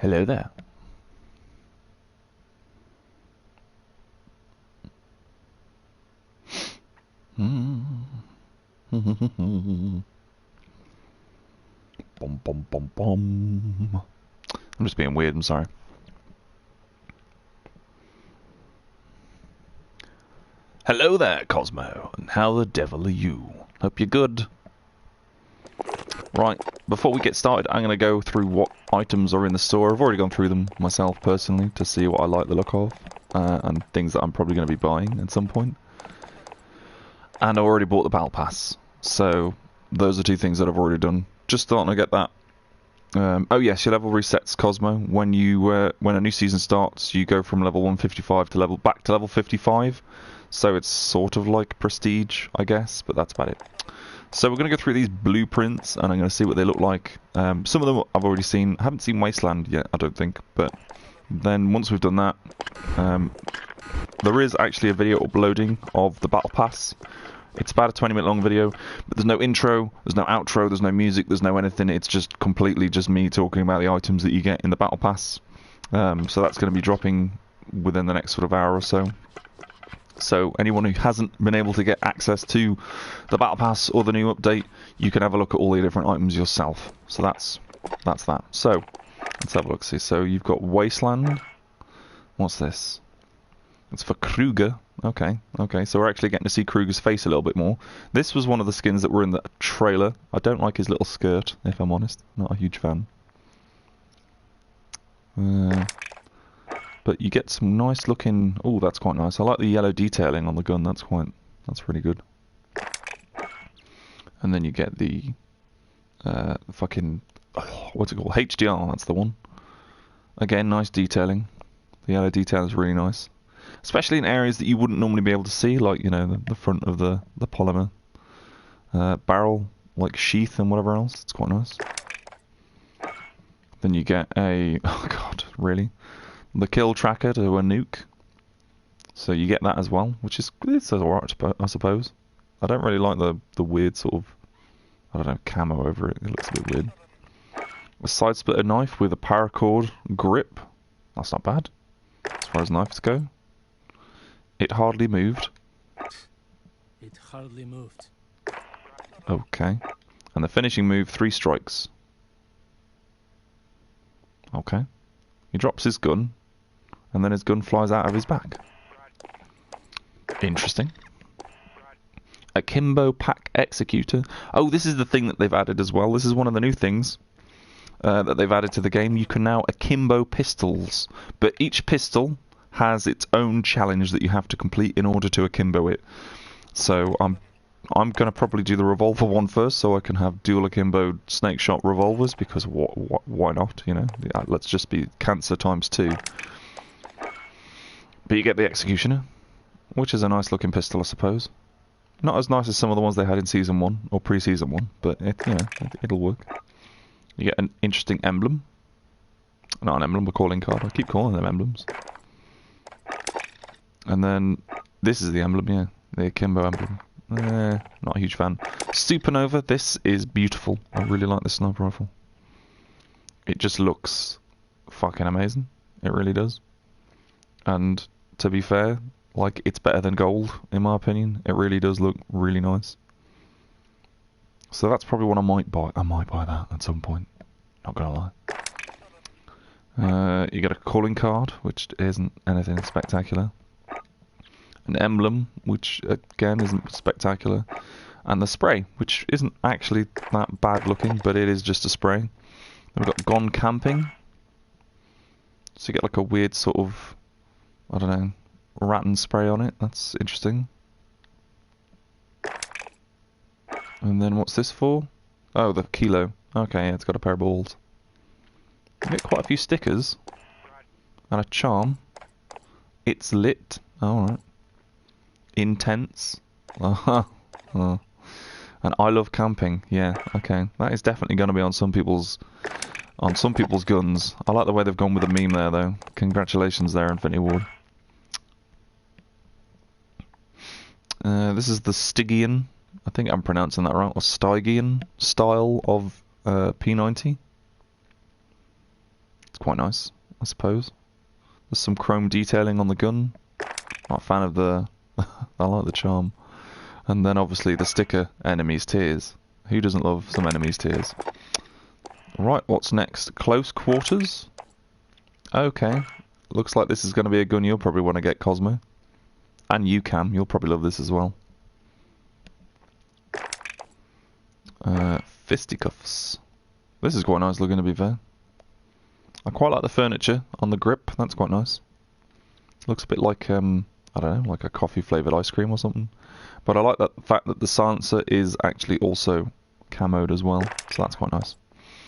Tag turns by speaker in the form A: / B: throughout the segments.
A: Hello there. Bum, bum, bum, bum. I'm just being weird, I'm sorry. Hello there, Cosmo, and how the devil are you? Hope you're good. Right, before we get started, I'm going to go through what items are in the store. I've already gone through them myself, personally, to see what I like the look of, and things that I'm probably going to be buying at some point. And I already bought the Battle Pass, so those are two things that I've already done. Just starting to get that. Oh yes, your level resets, Cosmo. When a new season starts, you go from level 155 to back to level 55. So it's sort of like Prestige, I guess, but that's about it. So we're going to go through these blueprints, and I'm going to see what they look like. Some of them I've already seen. I haven't seen Wasteland yet, I don't think. But then once we've done that, there is actually a video uploading of the Battle Pass. It's about a 20-minute long video, but there's no intro, there's no outro, there's no music, there's no anything. It's just completely just me talking about the items that you get in the Battle Pass. So that's going to be dropping within the next sort of hour or so. So anyone who hasn't been able to get access to the Battle Pass or the new update, you can have a look at all the different items yourself. So that's that. So let's have a look. See, so you've got Wasteland. What's this? It's for Kruger. Okay. So we're actually getting to see Kruger's face a little bit more. This was one of the skins that were in the trailer. I don't like his little skirt, if I'm honest. Not a huge fan. But you get some nice looking... Oh, that's quite nice. I like the yellow detailing on the gun. That's really good. And then you get the fucking... what's it called? HDR, that's the one. Again, nice detailing. The yellow detail is really nice. Especially in areas that you wouldn't normally be able to see, like, you know, the front of the polymer barrel, like sheath and whatever else. It's quite nice. Then you get a... Oh, God, really? The kill tracker to a nuke. So you get that as well, which is... It's alright, I suppose. I don't really like the weird sort of... I don't know, camo over it. It looks a bit weird. A side splitter knife with a paracord grip. That's not bad, as far as knives go. It hardly moved.
B: It hardly moved.
A: Okay. And the finishing move, 3 strikes. Okay. He drops his gun, and then his gun flies out of his back. Interesting. Akimbo Pack Executor. Oh, this is the thing that they've added as well. This is one of the new things that they've added to the game. You can now akimbo pistols, but each pistol has its own challenge that you have to complete in order to akimbo it. So I'm going to probably do the revolver one first, so I can have dual akimbo snake shot revolvers, because why not, you know? Let's just be cancer times 2. But you get the Executioner, which is a nice looking pistol, I suppose. Not as nice as some of the ones they had in Season 1, or Pre-Season 1, but it'll work. You get an interesting emblem. Not an emblem, a calling card. I keep calling them emblems. And then, this is the emblem, yeah. The Akimbo emblem. Not a huge fan. Supernova, this is beautiful. I really like this sniper rifle. It just looks fucking amazing. It really does. And, to be fair, like, it's better than gold, in my opinion. It really does look really nice. So that's probably what I might buy. I might buy that at some point. Not gonna lie. You get a calling card, which isn't anything spectacular. An emblem, which again isn't spectacular. And the spray, which isn't actually that bad looking, but it is just a spray. Then we've got Gone Camping. So you get like a weird sort of, I don't know, rattan spray on it. That's interesting. And then what's this for? Oh, the kilo. Okay, yeah, it's got a pair of balls. You get quite a few stickers. And a charm. It's lit. Alright. Intense. And I love camping. Yeah, okay. That is definitely going to be on some people's guns. I like the way they've gone with the meme there, though. Congratulations there, Infinity Ward. This is the Stygian. I think I'm pronouncing that right. Or Stygian style of P90. It's quite nice, I suppose. There's some chrome detailing on the gun. Not a fan of the... I like the charm. And then obviously the sticker, enemy's tears. Who doesn't love some enemy's tears? Right, what's next? Close quarters? Okay. Looks like this is going to be a gun you'll probably want to get, Cosmo. And you, Cam. You'll probably love this as well. Fisticuffs. This is quite nice looking, to be fair. I quite like the furniture on the grip. That's quite nice. Looks a bit like, I don't know, like a coffee-flavoured ice cream or something. But I like the fact that the silencer is actually also camoed as well. So that's quite nice.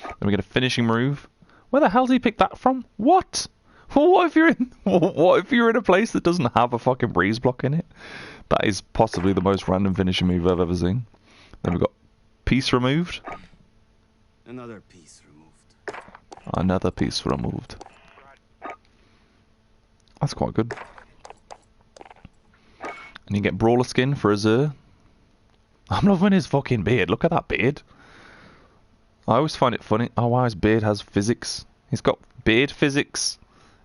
A: Then we get a finishing move. Where the hell did he pick that from? What? What if you're in a place that doesn't have a fucking breeze block in it? That is possibly the most random finishing move I've ever seen. Then we've got piece removed.
C: Another piece removed.
A: Another piece removed. That's quite good. And you get brawler skin for Azure. I'm loving his fucking beard. Look at that beard. I always find it funny. Oh wow, his beard has physics. He's got beard physics.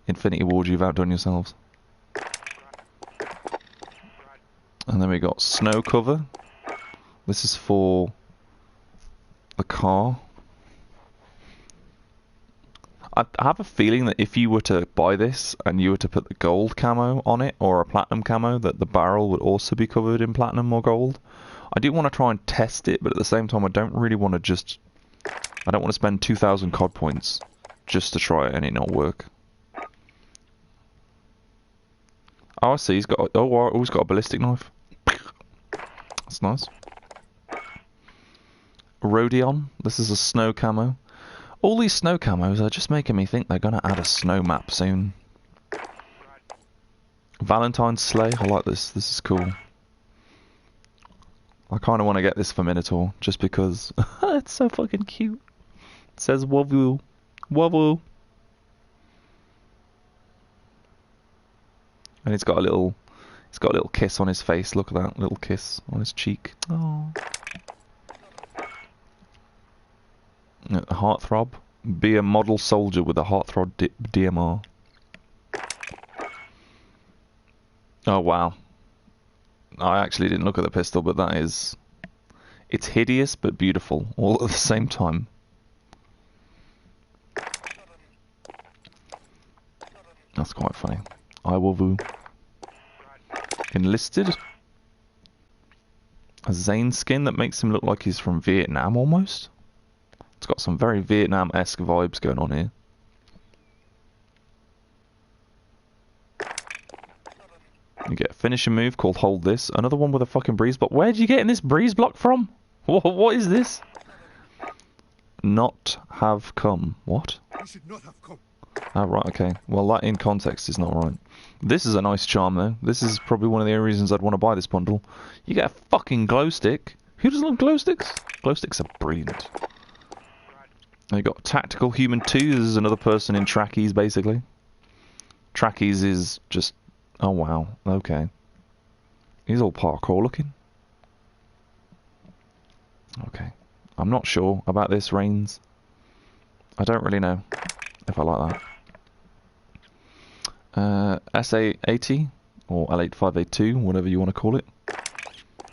A: Infinity Ward, you've outdone yourselves. And then we got snow cover. This is for the car. I have a feeling that if you were to buy this and you were to put the gold camo on it or a platinum camo, that the barrel would also be covered in platinum or gold. I do want to try and test it, but at the same time I don't really want to just... I don't want to spend 2,000 COD points just to try it and it not work. Oh, I see. He's got... Oh, he's got a ballistic knife. That's nice. Rhodion. This is a snow camo. All these snow camos are just making me think they're going to add a snow map soon. Valentine's Sleigh. I like this. This is cool. I kind of want to get this for Minotaur just because it's so fucking cute. It says wobble. Wobble. And it's got a little kiss on his face. Look at that little kiss on his cheek. Oh. Heartthrob. Be a model soldier with a heartthrob DMR. Oh wow. I actually didn't look at the pistol, but that is... It's hideous but beautiful all at the same time. That's quite funny. I will voo. Enlisted. A Zane skin that makes him look like he's from Vietnam almost. It's got some very Vietnam-esque vibes going on here. You get a finishing move called Hold This. Another one with a fucking breeze block. Where did you get in this breeze block from? What is this? Not have come. What?
C: We should not have come.
A: Oh, right, okay. Well, that in context is not right. This is a nice charm, though. This is probably one of the reasons I'd want to buy this bundle. You get a fucking glow stick. Who doesn't love glow sticks? Glow sticks are brilliant. You got Tactical Human 2. This is another person in trackies, basically. Trackies is just... Oh, wow. Okay. He's all parkour looking. Okay. I'm not sure about this, Reigns. I don't really know if I like that. SA80 or L8582, whatever you want to call it.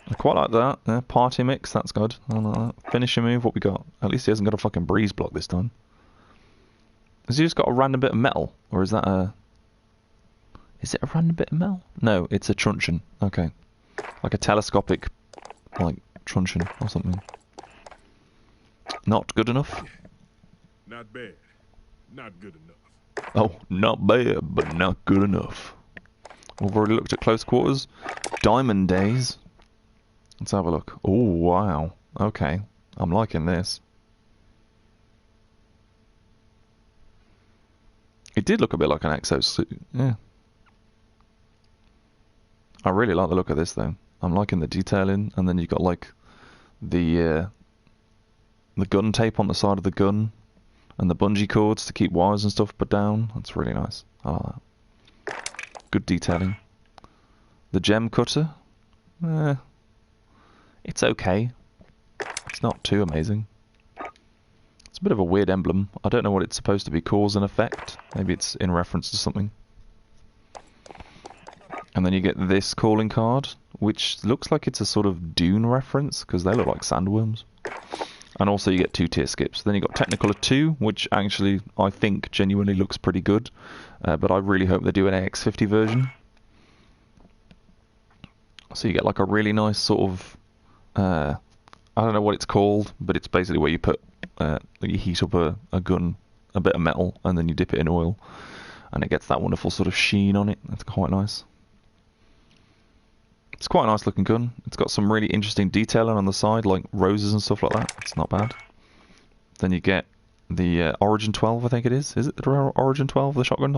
A: I quite like that. Yeah, party mix, that's good. I like that. Finisher move, what we got? At least he hasn't got a fucking breeze block this time. Has he just got a random bit of metal? Or is that a... Is it a random bit of metal? No, it's a truncheon. Okay. Like a telescopic, like, truncheon or something. Not good enough?
C: Not bad. Not good enough.
A: Oh, not bad, but not good enough. We've already looked at close quarters. Diamond Days. Let's have a look. Oh, wow. Okay. I'm liking this. It did look a bit like an exosuit. Yeah. I really like the look of this, though. I'm liking the detailing, and then you've got, like, the gun tape on the side of the gun, and the bungee cords to keep wires and stuff but down. That's really nice. I like that. Good detailing. The gem cutter. It's okay. It's not too amazing. It's a bit of a weird emblem. I don't know what it's supposed to be, cause and effect. Maybe it's in reference to something. And then you get this calling card, which looks like it's a sort of Dune reference, because they look like sandworms. And also you get 2 tier skips. Then you got Technicolor 2, which actually I think genuinely looks pretty good. But I really hope they do an AX50 version. So you get like a really nice sort of... I don't know what it's called, but it's basically where you put... you heat up a gun, a bit of metal, and then you dip it in oil. And it gets that wonderful sort of sheen on it. That's quite nice. It's quite a nice looking gun. It's got some really interesting detailing on the side, like roses and stuff like that. It's not bad. Then you get the Origin 12, I think it is. Is it the Origin 12, the shotgun?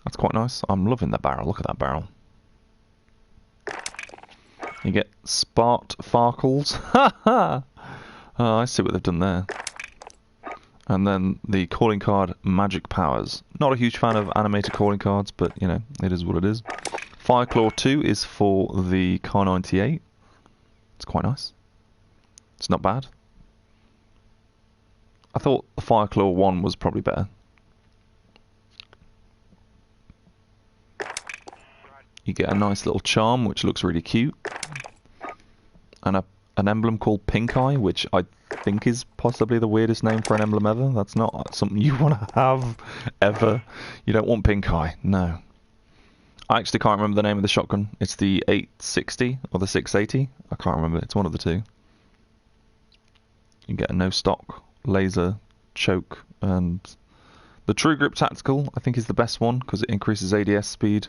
A: That's quite nice. I'm loving that barrel. Look at that barrel. You get Spart Farkles. Ha ha! Oh, I see what they've done there. And then the calling card Magic Powers. Not a huge fan of animated calling cards, but, you know, it is what it is. Fireclaw 2 is for the Car 98. It's quite nice. It's not bad. I thought the Fireclaw 1 was probably better. You get a nice little charm, which looks really cute. And an emblem called Pink Eye, which I think is possibly the weirdest name for an emblem ever. That's not something you want to have, ever. You don't want Pink Eye, no. I actually can't remember the name of the shotgun. It's the 860 or the 680. I can't remember. It's one of the two. You get a no stock laser choke, and the True Grip Tactical I think is the best one because it increases ADS speed.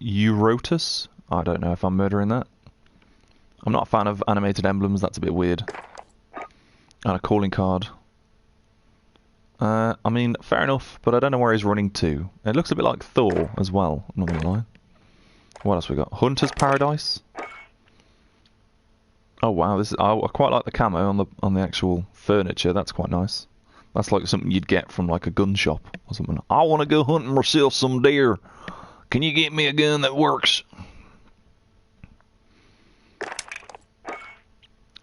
A: Eurotus. I don't know if I'm murdering that. I'm not a fan of animated emblems. That's a bit weird. And a calling card. I mean, fair enough, but I don't know where he's running to. It looks a bit like Thor as well, I'm not gonna lie. What else we got? Hunter's Paradise. Oh wow, this is, I quite like the camo on the actual furniture. That's quite nice. That's like something you'd get from like a gun shop or something. I want to go hunting myself some deer. Can you get me a gun that works?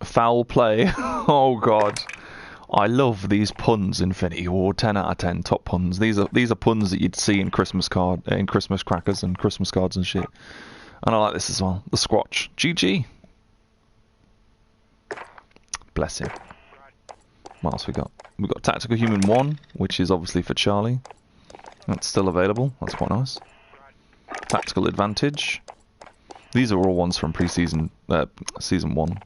A: Foul play. Oh god. I love these puns, Infinity War. 10 out of 10 top puns. These are puns that you'd see in Christmas crackers and Christmas cards and shit. And I like this as well. The Squatch. GG. Bless him. What else we got? We've got Tactical Human 1, which is obviously for Charlie. That's still available. That's quite nice. Tactical Advantage. These are all ones from pre-season, season 1.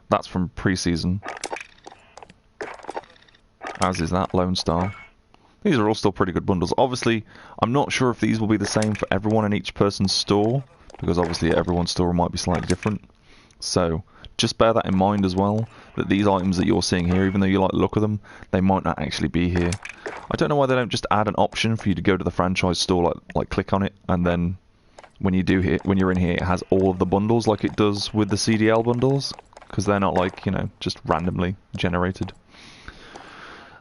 A: That's from pre-season. As is that Lone Star. These are all still pretty good bundles. Obviously, I'm not sure if these will be the same for everyone in each person's store, because obviously everyone's store might be slightly different. So, just bear that in mind as well, that these items that you're seeing here, even though you like the look of them, they might not actually be here. I don't know why they don't just add an option for you to go to the franchise store, like click on it, and then when you're in here, it has all of the bundles like it does with the CDL bundles, because they're not like, you know, just randomly generated.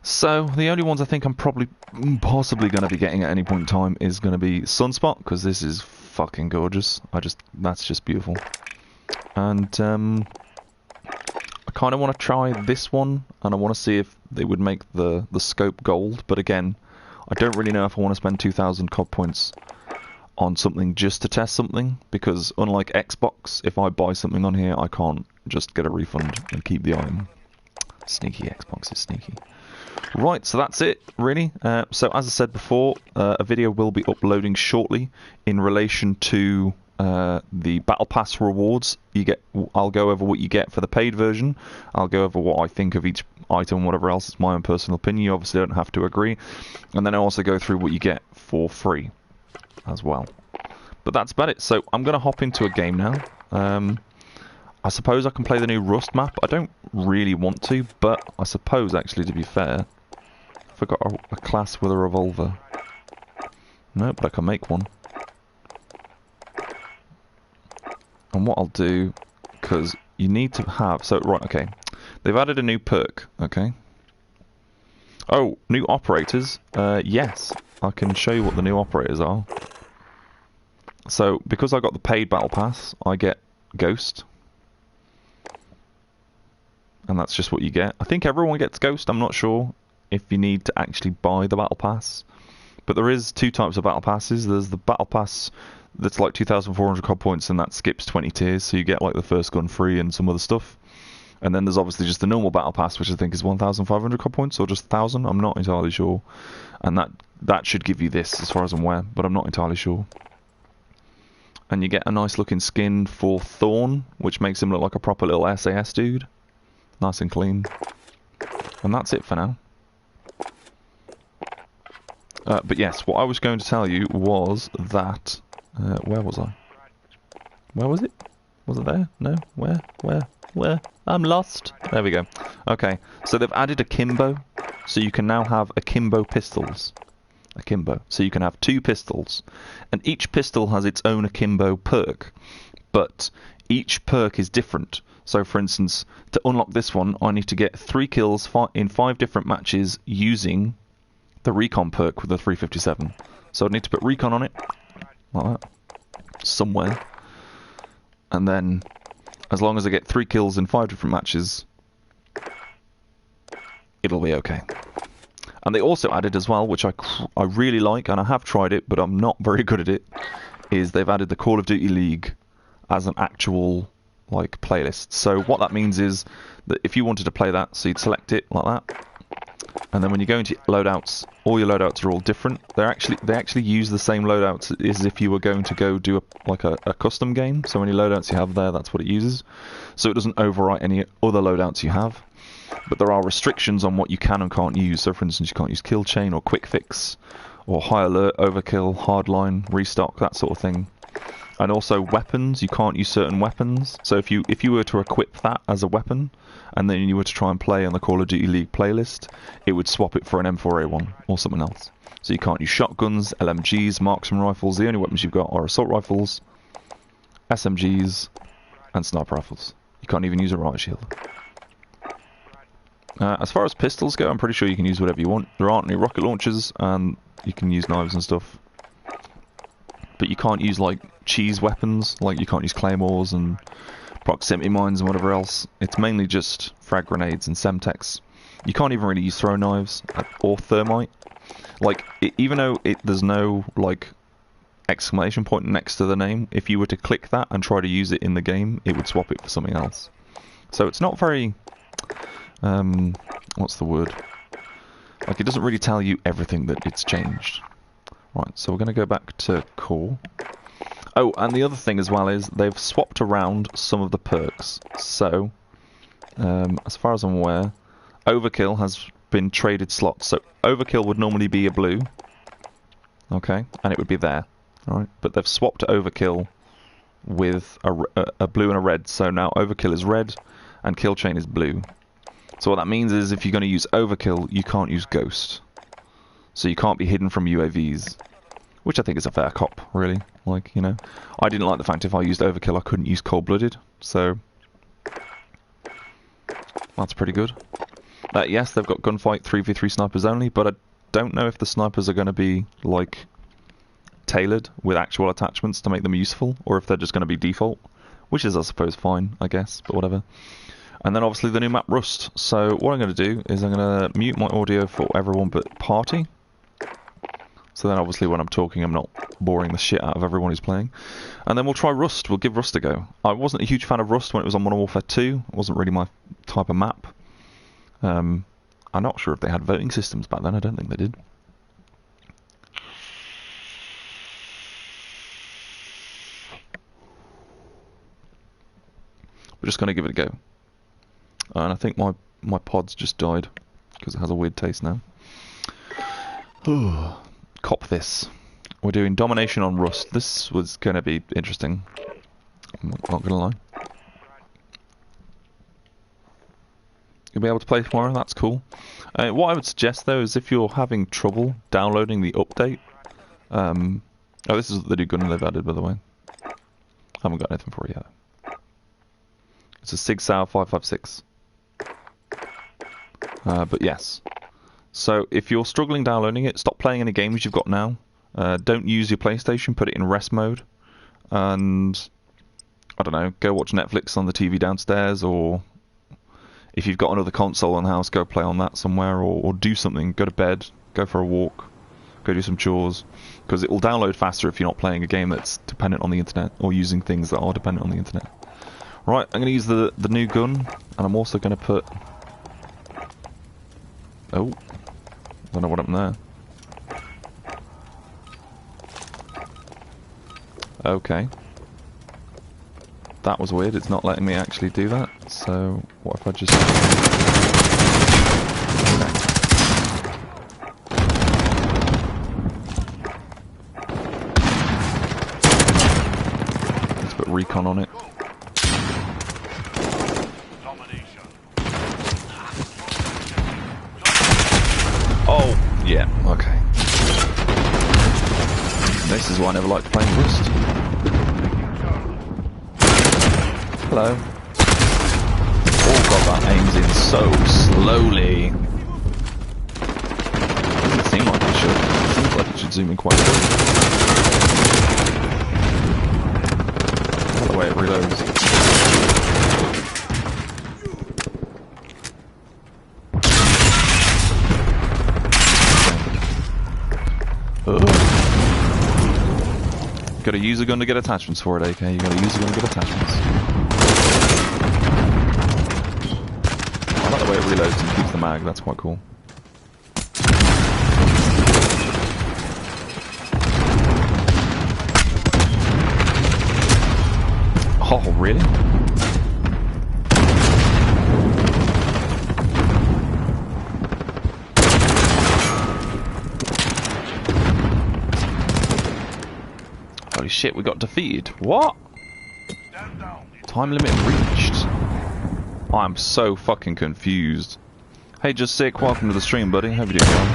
A: So, the only ones I think I'm possibly going to be getting at any point in time is going to be Sunspot, because this is fucking gorgeous. That's just beautiful. And, I kind of want to try this one, and I want to see if they would make the scope gold, but again, I don't really know if I want to spend 2,000 COD points on something just to test something, because unlike Xbox, if I buy something on here, I can't just get a refund and keep the item. Sneaky, Xbox is sneaky. Right, so that's it, really. So as I said before, a video will be uploading shortly in relation to the Battle Pass rewards. I'll go over what you get for the paid version. I'll go over what I think of each item, whatever else. It's my own personal opinion. You obviously don't have to agree. And then I'll also go through what you get for free as well. But that's about it. So I'm going to hop into a game now. I suppose I can play the new Rust map. I don't really want to, but I suppose, actually, to be fair, if I got a class with a revolver. No, but I can make one. And what I'll do, because you need to have... So, right, okay. They've added a new perk, okay? Oh, new operators. Yes, I can show you what the new operators are. So, because I got the paid battle pass, I get Ghost. and that's just what you get. I think everyone gets Ghost. I'm not sure if you need to actually buy the Battle Pass. But there is two types of Battle Passes. There's the Battle Pass that's like 2,400 COD points, and that skips 20 tiers, so you get like the first gun free and some other stuff. And then there's obviously just the normal Battle Pass, which I think is 1,500 COD points, or just 1,000. I'm not entirely sure. And that should give you this, as far as I'm aware, but I'm not entirely sure. And you get a nice looking skin for Thorn, which makes him look like a proper little SAS dude. Nice and clean. And that's it for now. But yes, what I was going to tell you was that... where was I? Where was it? Was it there? No? Where? I'm lost. There we go. Okay, so they've added akimbo. So you can now have akimbo pistols. Akimbo. So you can have 2 pistols. And each pistol has its own akimbo perk. But each perk is different. So for instance, to unlock this one, I need to get 3 kills in 5 different matches using the recon perk with the 357. So I'd need to put recon on it, like that, somewhere. And then, as long as I get 3 kills in 5 different matches, it'll be okay. And they also added as well, which I really like, and I have tried it, but I'm not very good at it, is they've added the Call of Duty League as an actual, like, playlist. So what that means is that if you wanted to play that, so you'd select it like that, and then when you go into loadouts, all your loadouts are all different. They actually use the same loadouts as if you were going to go do a custom game. So any loadouts you have there, that's what it uses. So it doesn't overwrite any other loadouts you have. But there are restrictions on what you can and can't use. So for instance, you can't use kill chain or quick fix or high alert, overkill, hardline, restock, that sort of thing. And also weapons, you can't use certain weapons. So if you were to equip that as a weapon, and then you were to try and play on the Call of Duty League playlist, it would swap it for an M4A1 or something else. So you can't use shotguns, LMGs, marksman rifles. The only weapons you've got are assault rifles, SMGs, and sniper rifles. You can't even use a riot shield. As far as pistols go, I'm pretty sure you can use whatever you want. There aren't any rocket launchers, and you can use knives and stuff. But you can't use, like, cheese weapons. Like, you can't use claymores and proximity mines and whatever else. It's mainly just frag grenades and semtex. You can't even really use throw knives or thermite. Like, even though there's no, like, exclamation point next to the name, if you were to click that and try to use it in the game, it would swap it for something else. So it's not very... what's the word? Like, it doesn't really tell you everything that it's changed. Right, so we're going to go back to core. Oh, and the other thing as well is they've swapped around some of the perks. So, as far as I'm aware, Overkill has been traded slots. So Overkill would normally be a blue, okay, and it would be there, alright. But they've swapped Overkill with a blue and a red. So now Overkill is red, and Kill Chain is blue. So what that means is if you're going to use Overkill, you can't use Ghost. So you can't be hidden from UAVs. Which I think is a fair cop, really. Like, you know. I didn't like the fact if I used Overkill, I couldn't use Cold-Blooded. So, that's pretty good. Yes, they've got gunfight 3v3 snipers only, but I don't know if the snipers are going to be, like, tailored with actual attachments to make them useful, or if they're just going to be default. Which is, I suppose, fine, I guess, but whatever. And then obviously the new map Rust. So what I'm going to do is I'm going to mute my audio for everyone but party. So then obviously when I'm talking I'm not boring the shit out of everyone who's playing. And then we'll try Rust. We'll give Rust a go. I wasn't a huge fan of Rust when it was on Modern Warfare 2. It wasn't really my type of map. I'm not sure if they had voting systems back then. I don't think they did. We're just going to give it a go. And I think my pod's just died because it has a weird taste now. Cop this. We're doing domination on Rust. This was going to be interesting. I'm not going to lie. You'll be able to play tomorrow. That's cool. What I would suggest though is if you're having trouble downloading the update. Oh, this is the new gun they've added, by the way. I haven't got anything for it yet. It's a Sig Sauer 556. But yes. So if you're struggling downloading it, stop playing any games you've got now. Don't use your PlayStation, put it in rest mode. And, I don't know, go watch Netflix on the TV downstairs, or if you've got another console in the house, go play on that somewhere, or do something. Go to bed, go for a walk, go do some chores, because it will download faster if you're not playing a game that's dependent on the internet, or using things that are dependent on the internet. Right, I'm going to use the new gun, and I'm also going to put... Oh, don't know what happened there. Okay. That was weird, it's not letting me actually do that, so what if I just... Okay. Let's put recon on it. Oh, yeah, okay. This is why I never liked playing Rust. Hello. Oh god, that aims in so slowly. Doesn't seem like it should. It seems like it should zoom in quite quick. By the way it reloads. You gotta use a gun to get attachments for it, AK. You gotta use a gun to get attachments. I like the way it reloads and keeps the mag, that's quite cool. Oh, really? Holy shit, we got defeated. What? Time limit reached. I'm so fucking confused. Hey, Just Sick, welcome to the stream, buddy. Hope you're doing well.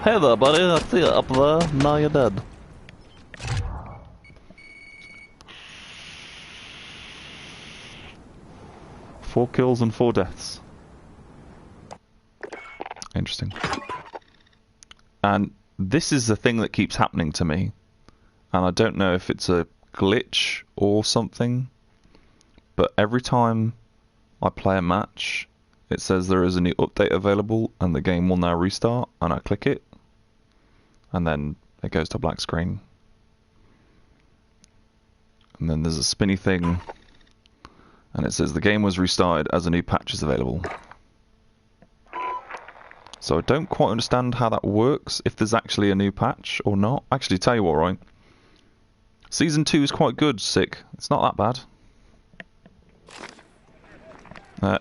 A: Hey there, buddy. I see you up there. Now you're dead. Four kills and 4 deaths. Interesting. And this is the thing that keeps happening to me. And I don't know if it's a glitch or something, but every time I play a match, it says there is a new update available and the game will now restart, and I click it, and then it goes to black screen. And then there's a spinny thing, and it says the game was restarted as a new patch is available. So I don't quite understand how that works, if there's actually a new patch or not. Actually, tell you what, right? Season 2 is quite good, Sick. It's not that bad.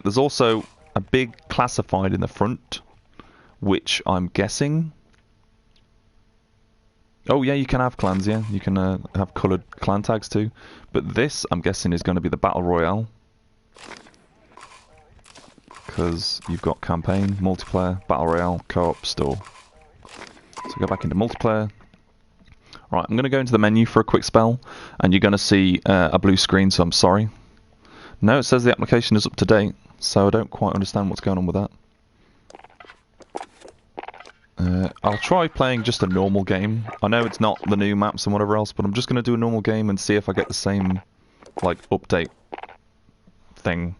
A: There's also a big classified in the front, which I'm guessing... Oh yeah, you can have clans, yeah. You can have coloured clan tags too. But this, I'm guessing, is going to be the Battle Royale. Because you've got campaign, multiplayer, Battle Royale, co-op, store. So go back into multiplayer. Right, I'm going to go into the menu for a quick spell, and you're going to see a blue screen, so I'm sorry. No, it says the application is up to date, so I don't quite understand what's going on with that. I'll try playing just a normal game. I know it's not the new maps and whatever else, but I'm just going to do a normal game and see if I get the same, like, update thing.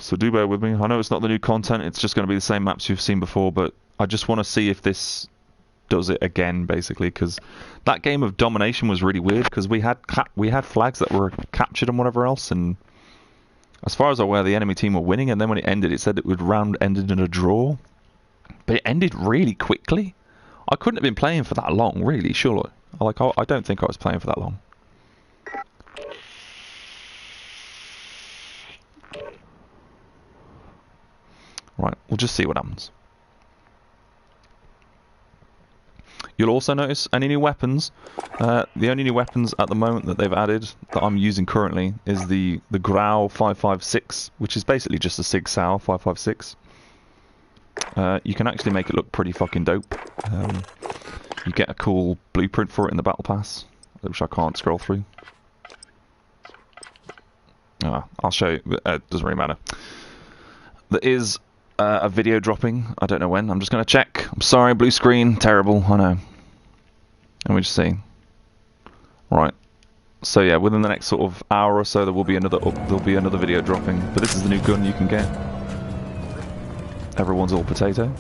A: So do bear with me. I know it's not the new content, it's just going to be the same maps you've seen before, but I just want to see if this does it again, basically, because that game of domination was really weird, because we had flags that were captured and whatever else, and as far as I'm aware, the enemy team were winning, and then when it ended, it said it would round ended in a draw, but it ended really quickly. I couldn't have been playing for that long, really, surely. I don't think I was playing for that long. Right, we'll just see what happens. You'll also notice any new weapons. The only new weapons at the moment that they've added that I'm using currently is the Grau 556, which is basically just a Sig Sauer 556. You can actually make it look pretty fucking dope. You get a cool blueprint for it in the Battle Pass, which I can't scroll through. I'll show you. It doesn't really matter. There is a video dropping. I don't know when. I'm just going to check. I'm sorry, blue screen. Terrible. I know. Let me just see. Right. So yeah, within the next sort of hour or so, there will be another video dropping. But this is the new gun you can get. Everyone's all potato.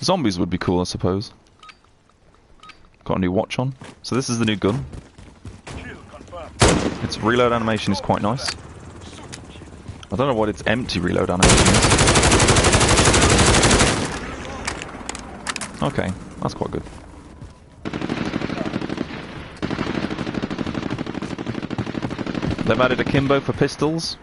A: Zombies would be cool, I suppose. Got a new watch on. So this is the new gun. Its reload animation is quite nice. I don't know what its empty reload animation is. Okay, that's quite good. They've added akimbo for pistols.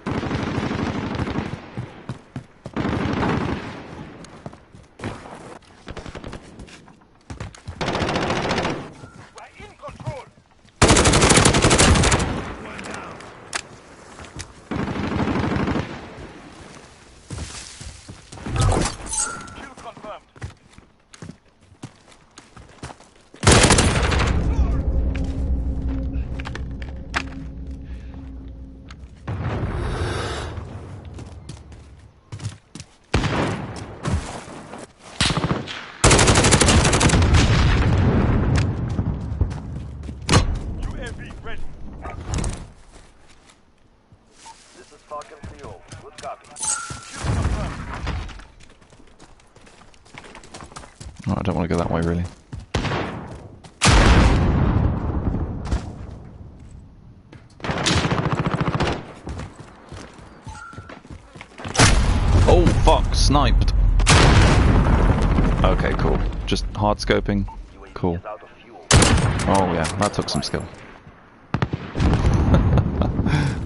A: Oh, I don't want to go that way, really. Oh, fuck, sniped. Okay, cool. Just hard scoping. Cool. Oh yeah, that took some skill.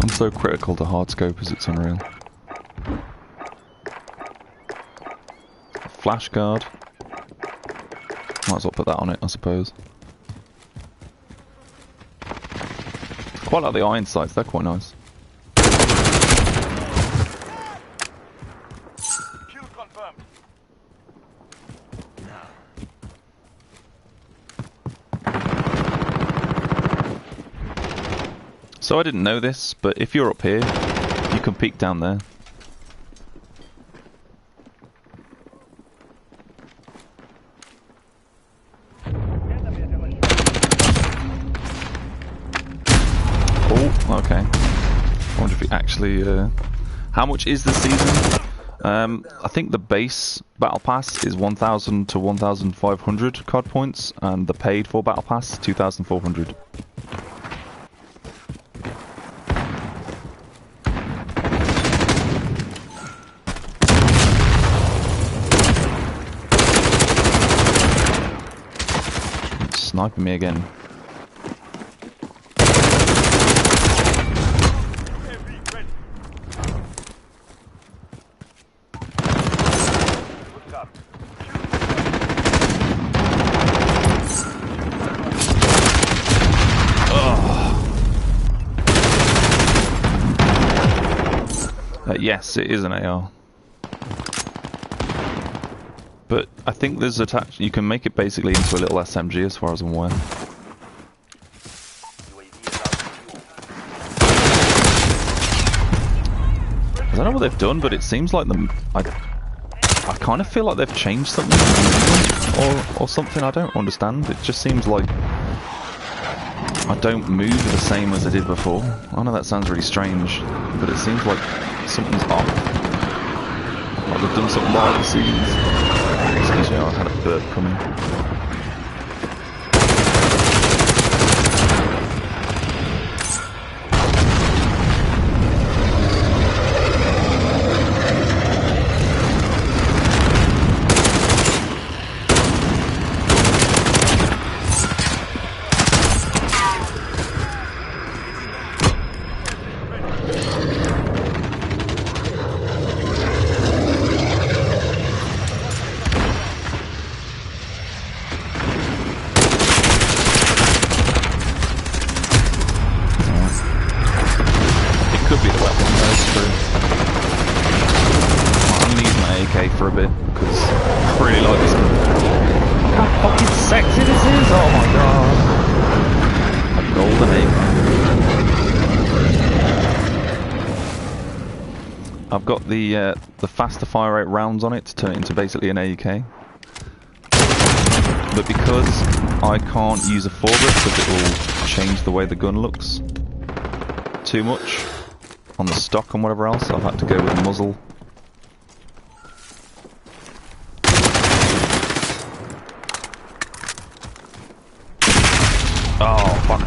A: I'm so critical to hard scopers, it's unreal. Flash guard. Might as well put that on it, I suppose. Quite like the iron sights, they're quite nice.
D: Kill confirmed.
A: So I didn't know this, but if you're up here, you can peek down there. Okay. I wonder if it actually... how much is the season? I think the base Battle Pass is 1,000 to 1,500 COD points, and the paid for Battle Pass, 2,400. It's sniping me again. Yes, it is an AR. But I think there's attached. You can make it basically into a little SMG, as far as I'm aware. I don't know what they've done, but it seems like I kind of feel like they've changed something, or something. I don't understand. It just seems like I don't move the same as I did before. I know that sounds really strange, but it seems like something's off. Like they've done something behind the scenes. Excuse me, I had a bird coming. For a bit, because I really like this gun. Look how fucking sexy this is! Oh my god! A golden I've got the faster fire rate rounds on it to turn it into basically an AUK. But because I can't use a foregrip because it will change the way the gun looks too much on the stock and whatever else, I've had to go with a muzzle. Oh, fuck.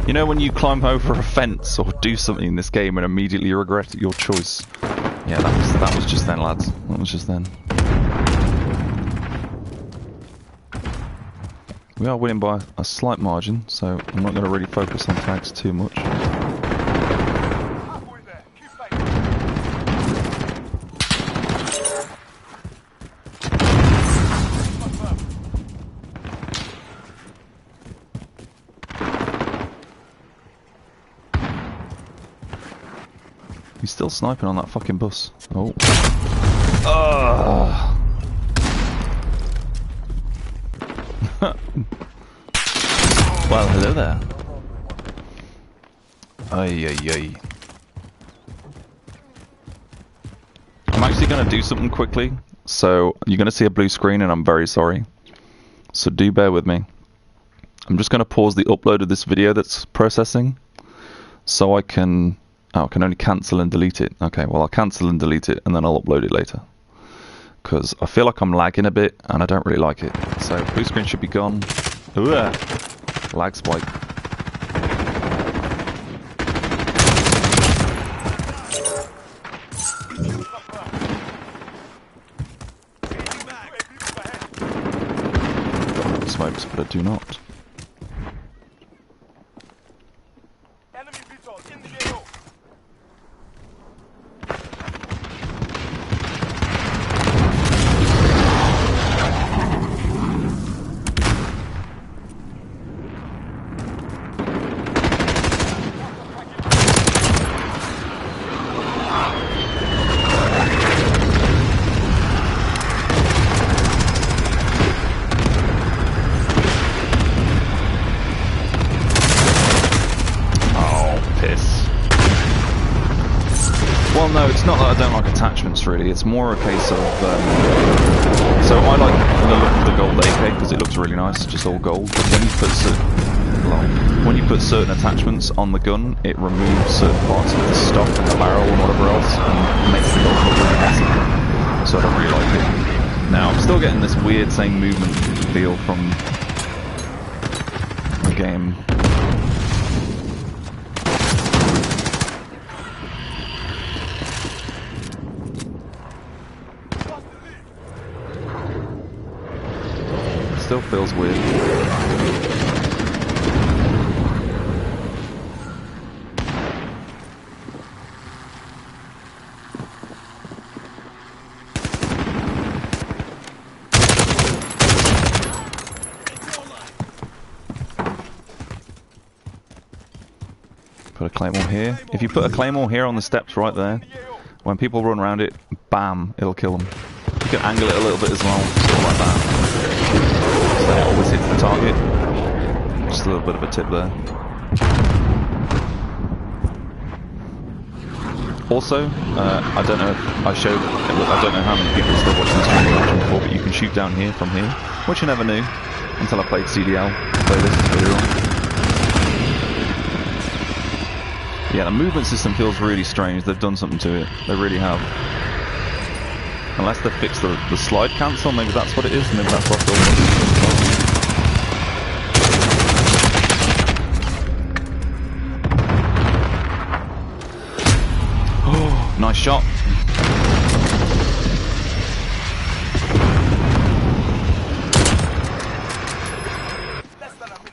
A: You know when you climb over a fence or do something in this game and immediately regret your choice? Yeah, that was just then, lads. That was just then. We are winning by a slight margin, so I'm not going to really focus on tags too much. He's still sniping on that fucking bus. Oh. Well, hello there. Ay, ay, ay. I'm actually going to do something quickly, so you're going to see a blue screen and I'm very sorry. So do bear with me. I'm just going to pause the upload of this video that's processing, so I can... Oh, I can only cancel and delete it. Okay, well I'll cancel and delete it and then I'll upload it later. Because I feel like I'm lagging a bit and I don't really like it. So blue screen should be gone. Ooh, lag spike. Got smokes, but I do not. No, it's not that I don't like attachments really, it's more a case of, so I like the look of the gold AK because it looks really nice, just all gold, but when you put certain attachments on the gun, it removes certain parts of the stock and the barrel and whatever else, and makes the gun look really messy, so I don't really like it. Now, I'm still getting this weird same movement feel from the game. Still feels weird. Put a claymore here. If you put a claymore here on the steps right there, when people run around it, bam, it'll kill them. You can angle it a little bit as well, sort of like that. So it always hits the target. Just a little bit of a tip there. Also, I don't know if I showed, I don't know how many people are still watching this video before, but you can shoot down here from here, which I never knew until I played CDL. Play this earlier on. Yeah, the movement system feels really strange. They've done something to it. They really have. Unless they fix the slide cancel, maybe that's what it is. Maybe that's what I feel. Oh, nice shot.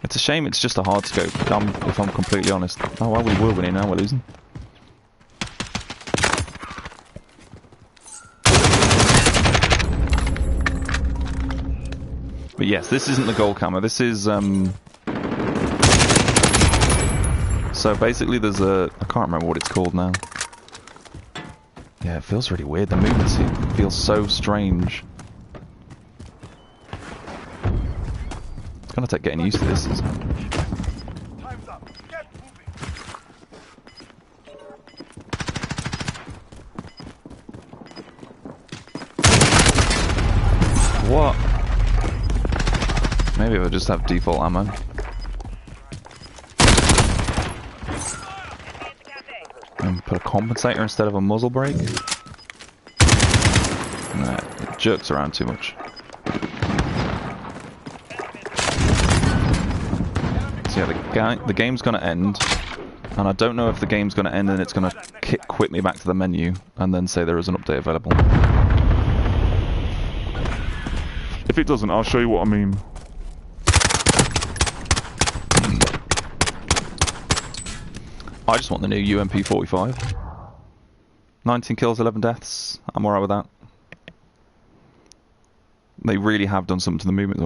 A: It's a shame it's just a hard scope, if I'm completely honest. Oh well, we were winning, now we're losing. But yes, this isn't the gold camera, this is, so basically there's a, I can't remember what it's called now. Yeah, it feels really weird, the movement feels so strange. It's gonna take getting used to this, isn't it? What? Maybe if I just have default ammo. And put a compensator instead of a muzzle brake. Nah, it jerks around too much. So yeah, the game's gonna end, and I don't know if the game's gonna end and it's gonna quit me back to the menu and then say there is an update available. If it doesn't, I'll show you what I mean. I just want the new UMP-45. 19 kills, 11 deaths. I'm alright with that. They really have done something to the movement,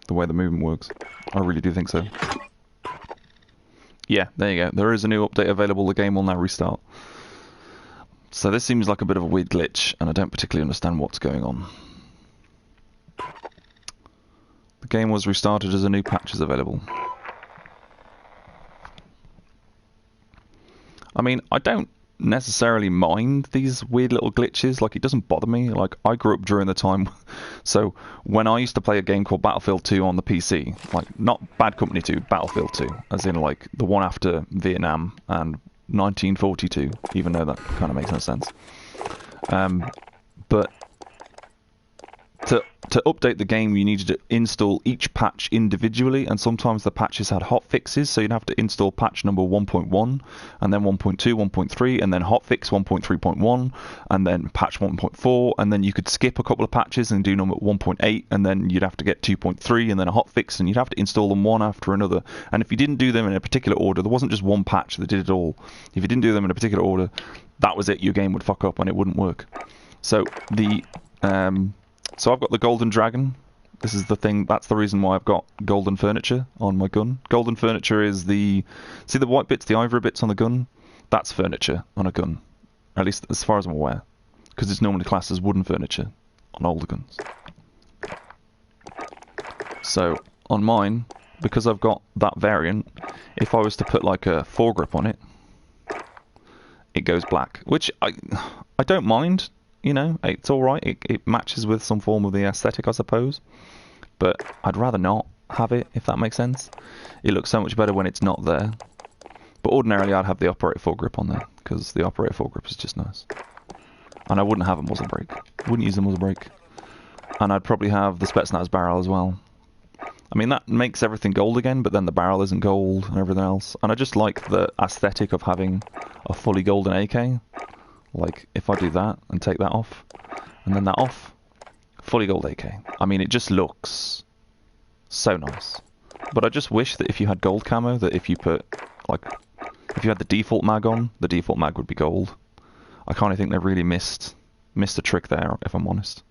A: the way the movement works. I really do think so. Yeah, there you go. There is a new update available. The game will now restart. So this seems like a bit of a weird glitch, and I don't particularly understand what's going on. The game was restarted as a new patch is available. I mean, I don't necessarily mind these weird little glitches. Like, it doesn't bother me. Like, I grew up during the time, so when I used to play a game called Battlefield 2 on the PC, like, not Bad Company 2, Battlefield 2, as in, like, the one after Vietnam and 1942, even though that kind of makes no sense. But to update the game, you needed to install each patch individually, and sometimes the patches had hotfixes, so you'd have to install patch number 1.1, and then 1.2, 1.3, and then hotfix 1.3.1, and then patch 1.4, and then you could skip a couple of patches and do number 1.8, and then you'd have to get 2.3, and then a hotfix, and you'd have to install them one after another. And if you didn't do them in a particular order, there wasn't just one patch that did it all. If you didn't do them in a particular order, that was it. Your game would fuck up and it wouldn't work. So So I've got the Golden Dragon. This is the thing, that's the reason why I've got golden furniture on my gun. Golden furniture is see the white bits, the ivory bits on the gun? That's furniture on a gun. At least as far as I'm aware. Because it's normally classed as wooden furniture on older guns. So, on mine, because I've got that variant, if I was to put like a foregrip on it, it goes black. Which I don't mind. You know, it's alright, it matches with some form of the aesthetic, I suppose. But I'd rather not have it, if that makes sense. It looks so much better when it's not there. But ordinarily I'd have the operator foregrip on there, because the operator foregrip is just nice. And I wouldn't have a muzzle brake. Wouldn't use the muzzle brake. And I'd probably have the Spetsnaz barrel as well. I mean, that makes everything gold again, but then the barrel isn't gold and everything else. And I just like the aesthetic of having a fully golden AK. Like, if I do that and take that off, and then that off, fully gold AK. I mean, it just looks so nice. But I just wish that if you had gold camo, that if you put, like, if you had the default mag on, the default mag would be gold. I kind of think they really missed a trick there, if I'm honest.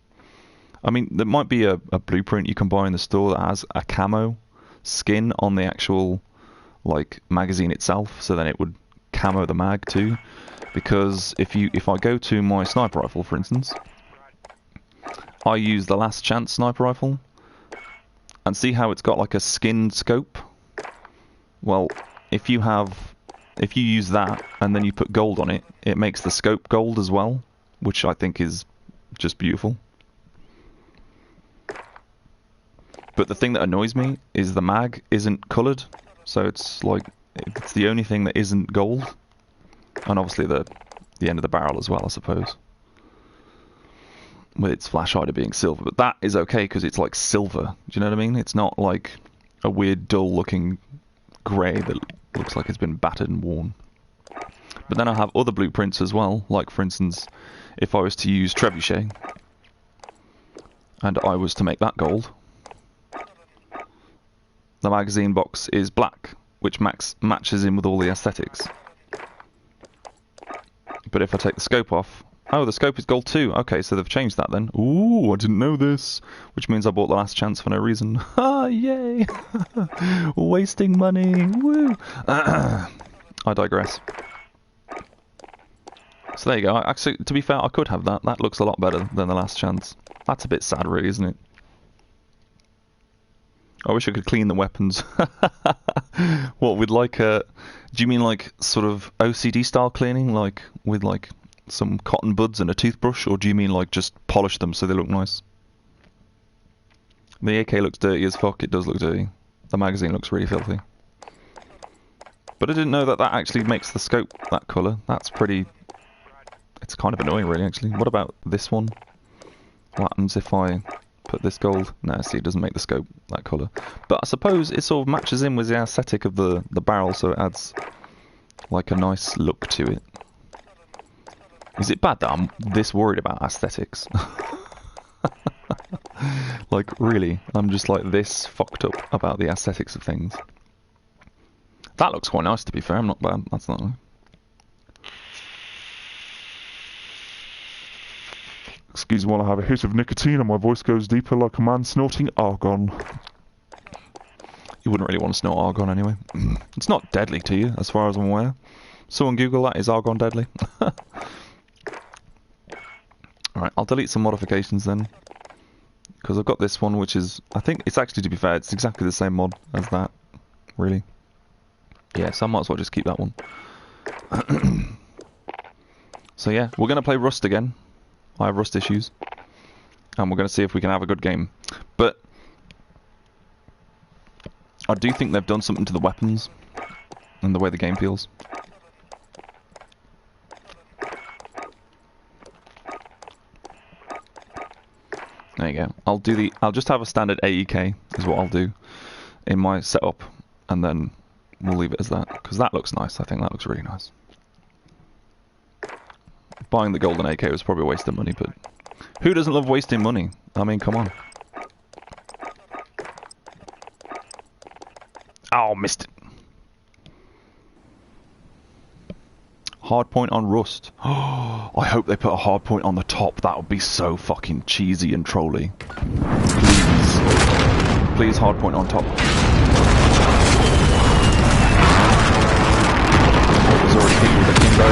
A: I mean, there might be a blueprint you can buy in the store that has a camo skin on the actual, like, magazine itself, so then it would camo the mag too. Because if I go to my sniper rifle, for instance, I use the Last Chance sniper rifle, and see how it's got like a skinned scope? Well, if you use that and then you put gold on it, it makes the scope gold as well, which I think is just beautiful. But the thing that annoys me is the mag isn't coloured, so it's like, it's the only thing that isn't gold. And obviously the end of the barrel as well, I suppose. With its flash hider being silver. But that is okay, because it's like silver. Do you know what I mean? It's not like a weird, dull-looking grey that looks like it's been battered and worn. But then I have other blueprints as well. Like, for instance, if I was to use Trebuchet, and I was to make that gold, the magazine box is black, which matches in with all the aesthetics. But if I take the scope off... Oh, the scope is gold too. Okay, so they've changed that then. Ooh, I didn't know this. Which means I bought the Last Chance for no reason. Ah, yay! Wasting money. Woo! I digress. So there you go. Actually, to be fair, I could have that. That looks a lot better than the Last Chance. That's a bit sad, really, isn't it? I wish I could clean the weapons. What, with like a... Do you mean like sort of OCD style cleaning? Like with like some cotton buds and a toothbrush? Or do you mean like just polish them so they look nice? The AK looks dirty as fuck. It does look dirty. The magazine looks really filthy. But I didn't know that that actually makes the scope that colour. That's pretty... It's kind of annoying, really, actually. What about this one? What happens if I put this gold? No, see, it doesn't make the scope that colour. But I suppose it sort of matches in with the aesthetic of the barrel, so it adds, like, a nice look to it. Is it bad that I'm this worried about aesthetics? Like, really? I'm just, like, this fucked up about the aesthetics of things. That looks quite nice, to be fair. I'm not bad. That's not... Excuse me while I have a hit of nicotine and my voice goes deeper like a man snorting argon. You wouldn't really want to snort argon anyway. It's not deadly to you, as far as I'm aware. Someone Google that, is argon deadly? Alright, I'll delete some modifications then. Because I've got this one, which is... I think it's actually, to be fair, it's exactly the same mod as that. Really. Yeah, so I might as well just keep that one. So yeah, we're going to play Rust again. I have Rust issues. And we're going to see if we can have a good game. But... I do think they've done something to the weapons. And the way the game feels. There you go. I'll just have a standard AEK, is what I'll do in my setup, and then we'll leave it as that, because that looks nice. I think that looks really nice. Buying the golden AK was probably a waste of money, but who doesn't love wasting money? I mean, come on. Oh, missed it. Hard point on Rust. Oh, I hope they put a hard point on the top. That would be so fucking cheesy and trolly. Please. Please, hard point on top. There's already people with a Kimbo.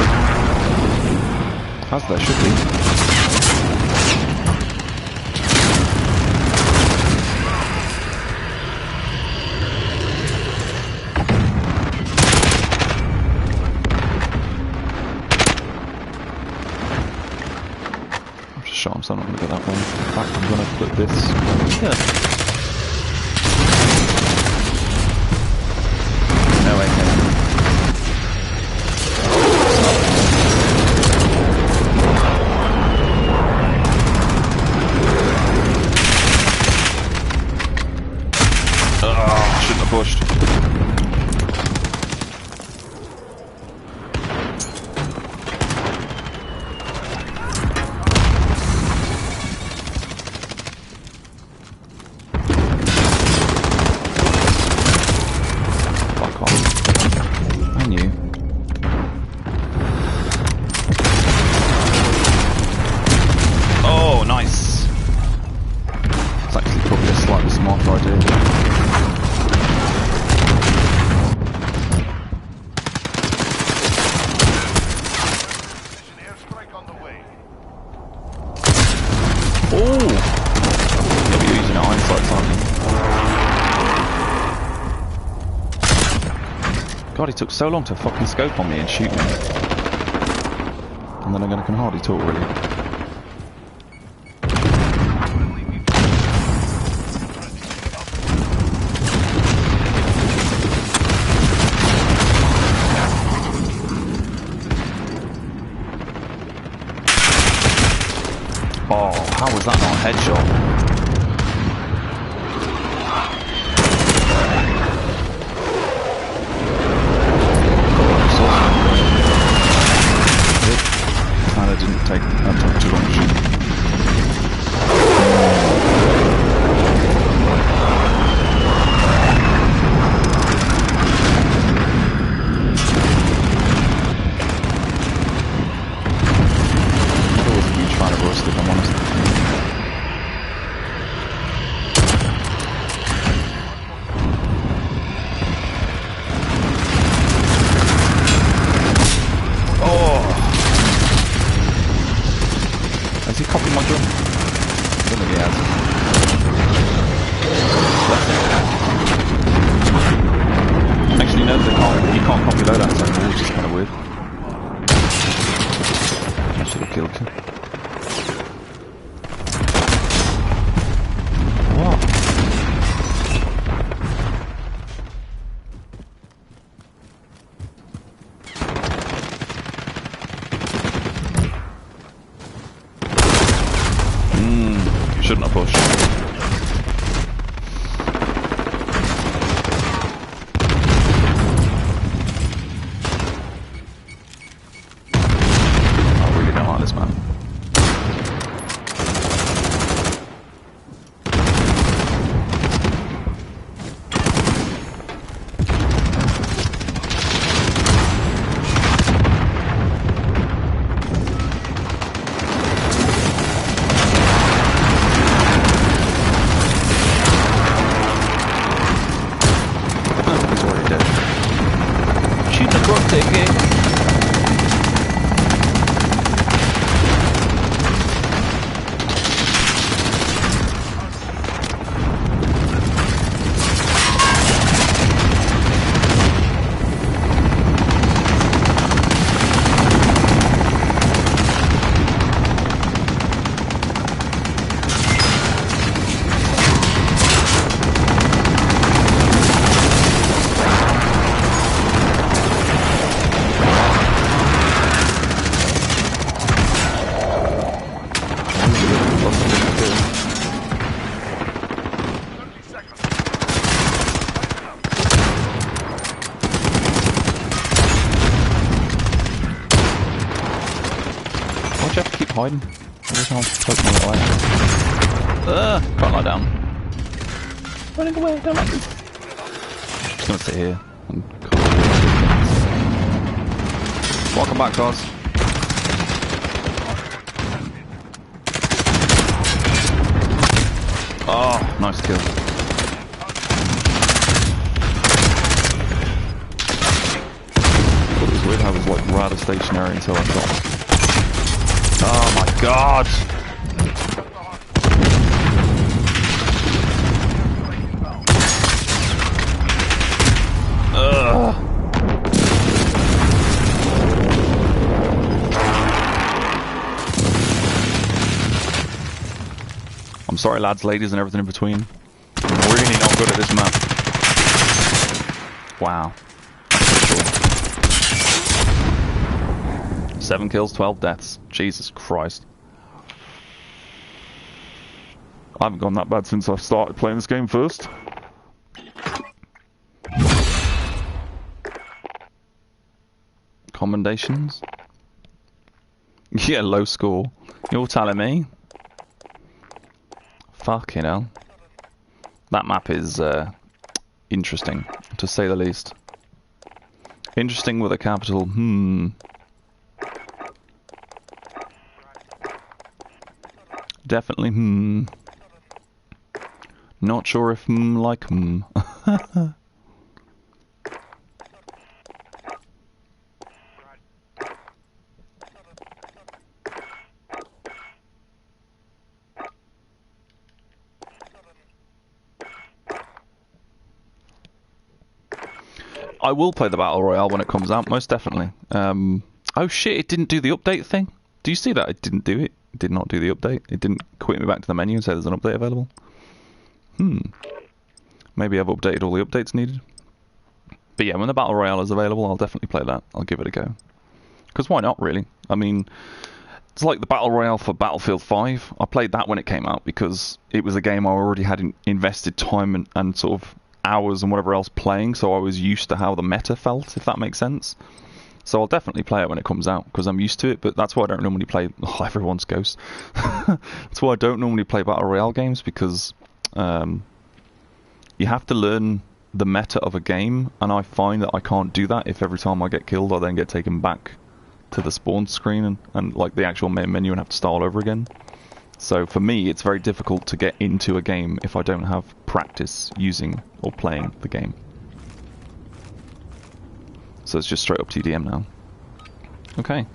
A: As there should be. So I'm not going to get that one. In fact, I'm going to put this here. No way. Oh, shouldn't have pushed. God, he took so long to fucking scope on me and shoot me. And then I can hardly talk, really. Oh, how was that not a headshot? Didn't take too long to shoot. I was a huge fan of Rust, if I'm honest. Has he copied my gun? I don't think he has. Actually, no, you can't copy loadouts anymore, which is kind of weird. I should have killed him. What? Shouldn't have pushed. I really don't like this man. Hiding. Every time I poke my little eye. Can't lie down. Running away, don't like this. Just gonna sit here and cool. Welcome back, guys. Oh, nice kill. It was weird how it was like rather stationary until I got. Oh my god! Ugh. I'm sorry lads, ladies and everything in between. I'm really not good at this map. Wow. 7 kills, 12 deaths. Jesus Christ. I haven't gone that bad since I started playing this game first. Commendations? Yeah, low score. You're telling me? Fucking hell. That map is interesting, to say the least. Interesting with a capital. Definitely Not sure if like I will play the Battle Royale when it comes out, most definitely. Oh shit, it didn't do the update thing. Do you see that? It didn't do it. It did not do the update. It didn't quit me back to the menu and say there's an update available. Maybe I've updated all the updates needed. But yeah, when the Battle Royale is available, I'll definitely play that. I'll give it a go. Because why not, really? I mean, it's like the Battle Royale for Battlefield 5. I played that when it came out because it was a game I already had invested time and sort of hours and whatever else playing, so I was used to how the meta felt, if that makes sense. So I'll definitely play it when it comes out, because I'm used to it, but that's why I don't normally play... Oh, everyone's Ghost. That's why I don't normally play Battle Royale games, because you have to learn the meta of a game, and I find that I can't do that if every time I get killed I then get taken back to the spawn screen and like the actual main menu and have to start all over again. So for me, it's very difficult to get into a game if I don't have practice using or playing the game. So it's just straight up TDM now. Okay.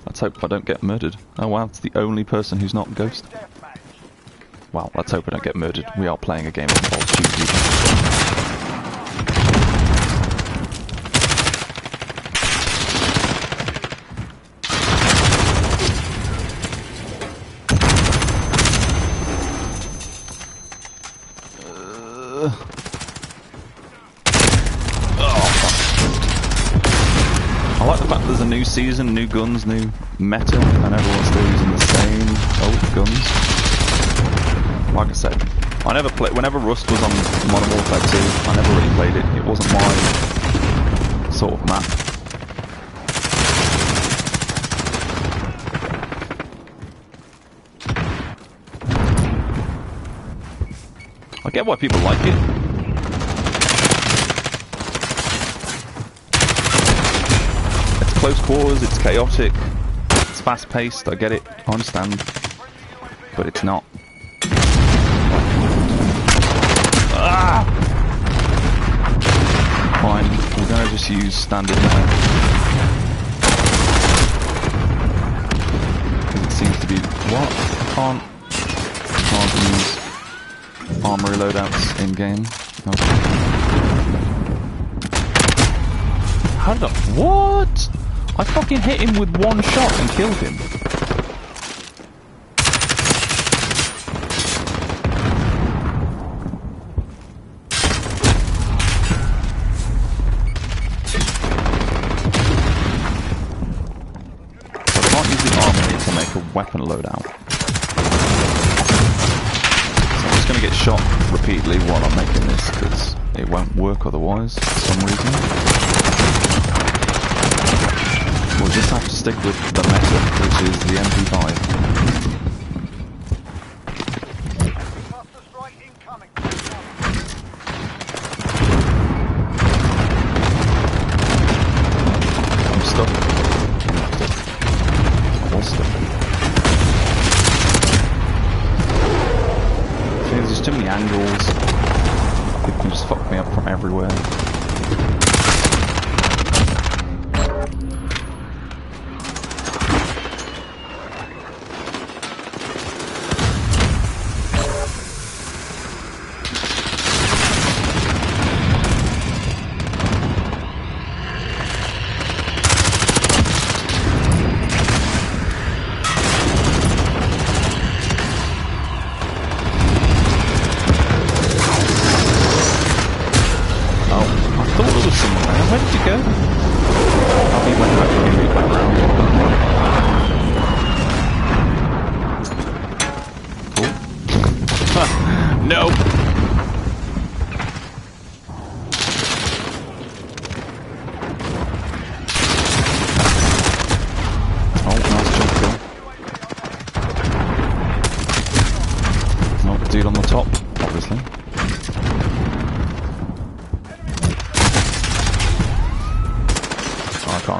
A: Let's hope I don't get murdered. Oh wow, it's the only person who's not Ghost. Wow, let's hope I don't get murdered. We are playing a game that involves shooting people. I like the fact that there's a new season, new guns, new meta, and everyone's still using the same old guns. like I said, I never played. Whenever Rust was on Modern Warfare 2, I never really played it. It wasn't my sort of map. I get why people like it. It's close quarters, it's chaotic, it's fast paced, I get it, I understand. But it's not. Ah! Fine, we're gonna just use standard now. Because it seems to be... What? I can't use armory loadouts in-game. Okay. How did I... What? I fucking hit him with one shot and killed him. Weapon loadout. So I'm just going to get shot repeatedly while I'm making this because it won't work otherwise for some reason. We'll just have to stick with the meta, which is the MP5. I'm stuck. I was stuck. There's too many angles. It can just fuck me up from everywhere.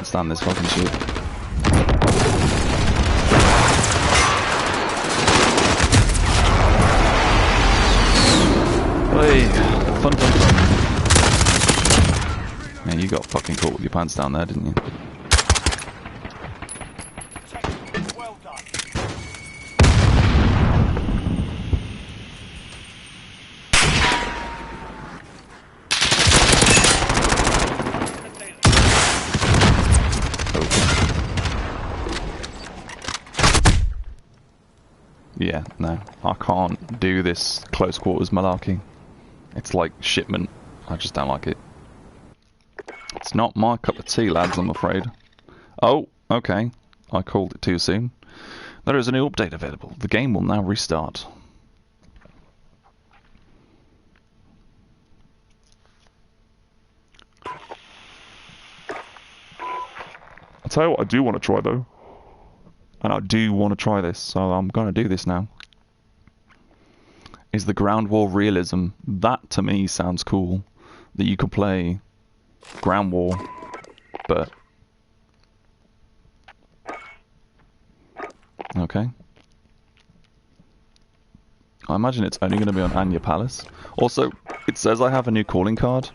A: Stand this fucking shit. Hey, fun. Man, you got fucking caught with your pants down there, didn't you?
D: Well done.
A: Yeah, no, I can't do this close quarters malarkey. It's like shipment. I just don't like it. It's not my cup of tea, lads, I'm afraid. Oh, okay. I called it too soon. There is a new update available. The game will now restart. I'll tell you what I do want to try, though. And I do want to try this, so I'm going to do this now. Is the ground war realism. That, to me, sounds cool. That you could play ground war, but... Okay. I imagine it's only going to be on Anya Palace. Also, it says I have a new calling card,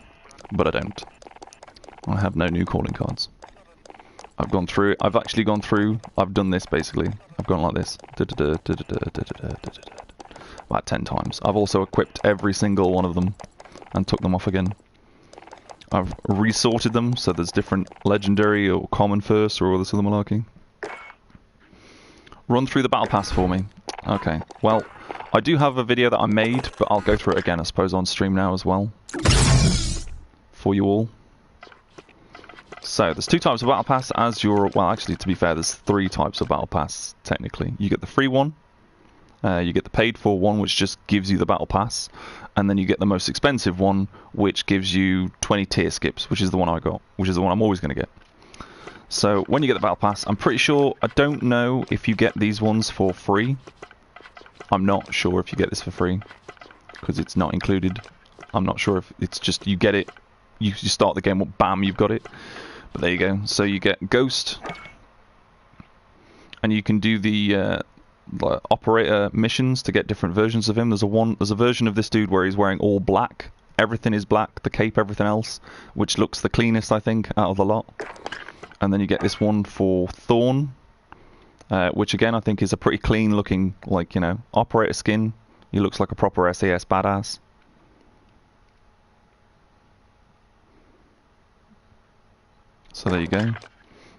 A: but I don't. I have no new calling cards. I've gone through, I've actually gone through, I've done this basically. I've gone like this. About 10 times. I've also equipped every single one of them and took them off again. I've resorted them so there's different legendary or common first or all this other malarkey. Run through the battle pass for me. Okay, well, I do have a video that I made, but I'll go through it again, I suppose, on stream now as well. For you all. So, there's two types of battle pass as you're... Well, actually, to be fair, there's three types of battle pass, technically. You get the free one, You get the paid for one, which just gives you the battle pass, and then you get the most expensive one, which gives you 20 tier skips, which is the one I got, which is the one I'm always going to get. So when you get the battle pass, I'm pretty sure, I don't know if you get these ones for free. I'm not sure if you get this for free, because it's not included. I'm not sure if it's just you get it, you start the game, well, bam, you've got it. But there you go. So you get Ghost, and you can do the operator missions to get different versions of him. There's a version of this dude where he's wearing all black. Everything is black, the cape, everything else, which looks the cleanest, I think, out of the lot. And then you get this one for Thorn, which again I think is a pretty clean looking, like, you know, operator skin. He looks like a proper SAS badass. So there you go. And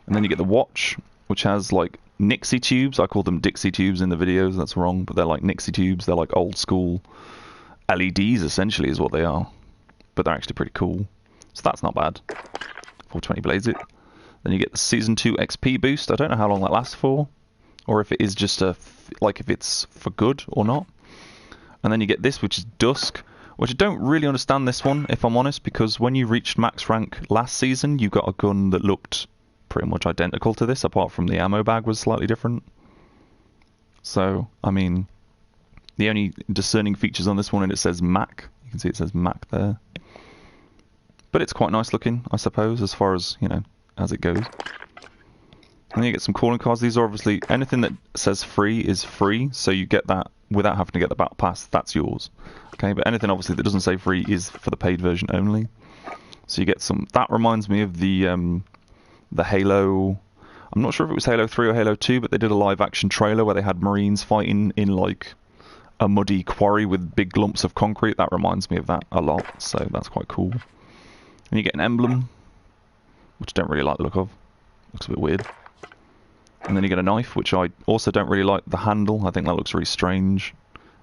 A: then you get the watch, which has like Nixie tubes. I call them Dixie tubes in the videos. That's wrong, but they're like Nixie tubes. They're like old school LEDs, essentially, is what they are. But they're actually pretty cool. So that's not bad. 420 blades it. Then you get the Season 2 XP boost. I don't know how long that lasts for, or if it is just like if it's for good or not. And then you get this, which is Dusk, which I don't really understand this one, if I'm honest, because when you reached max rank last season, you got a gun that looked pretty much identical to this, apart from the ammo bag was slightly different. So, I mean, the only discerning features on this one, and it says Mac. You can see it says Mac there. But it's quite nice looking, I suppose, as far as, you know, as it goes. And then you get some calling cards. These are obviously, anything that says free is free, so you get that without having to get the battle pass, that's yours. Okay, but anything obviously that doesn't say free is for the paid version only. So you get some, that reminds me of the Halo, I'm not sure if it was Halo 3 or Halo 2, but they did a live action trailer where they had Marines fighting in like a muddy quarry with big lumps of concrete. That reminds me of that a lot, so that's quite cool. And you get an emblem, which I don't really like the look of. Looks a bit weird. And then you get a knife, which I also don't really like the handle. I think that looks really strange.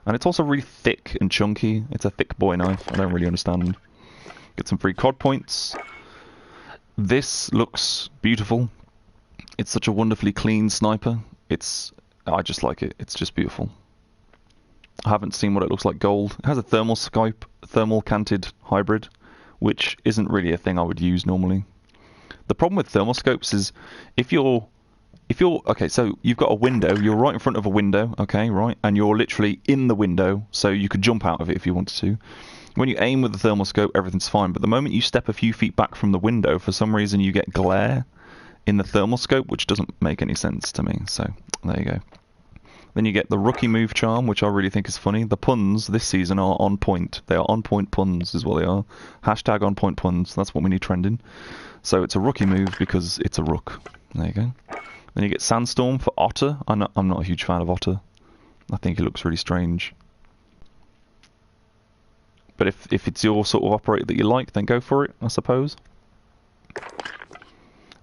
A: And it's also really thick and chunky. It's a thick boy knife. I don't really understand. Get some free COD points. This looks beautiful. It's such a wonderfully clean sniper. I just like it. It's just beautiful. I haven't seen what it looks like gold. It has a thermal canted hybrid, which isn't really a thing I would use normally. The problem with thermal scopes is if you're okay, so you've got a window, you're right in front of a window, okay, right, and you're literally in the window, so you could jump out of it if you wanted to. When you aim with the thermal scope, everything's fine, but the moment you step a few feet back from the window, for some reason you get glare in the thermal scope, which doesn't make any sense to me, so there you go. Then you get the rookie move charm, which I really think is funny. The puns this season are on point. They are on point puns, is what they are. Hashtag on point puns, that's what we need trending. So it's a rookie move because it's a rook. There you go. Then you get Sandstorm for Otter. I'm not a huge fan of Otter. I think he looks really strange. But if it's your sort of operator that you like, then go for it, I suppose.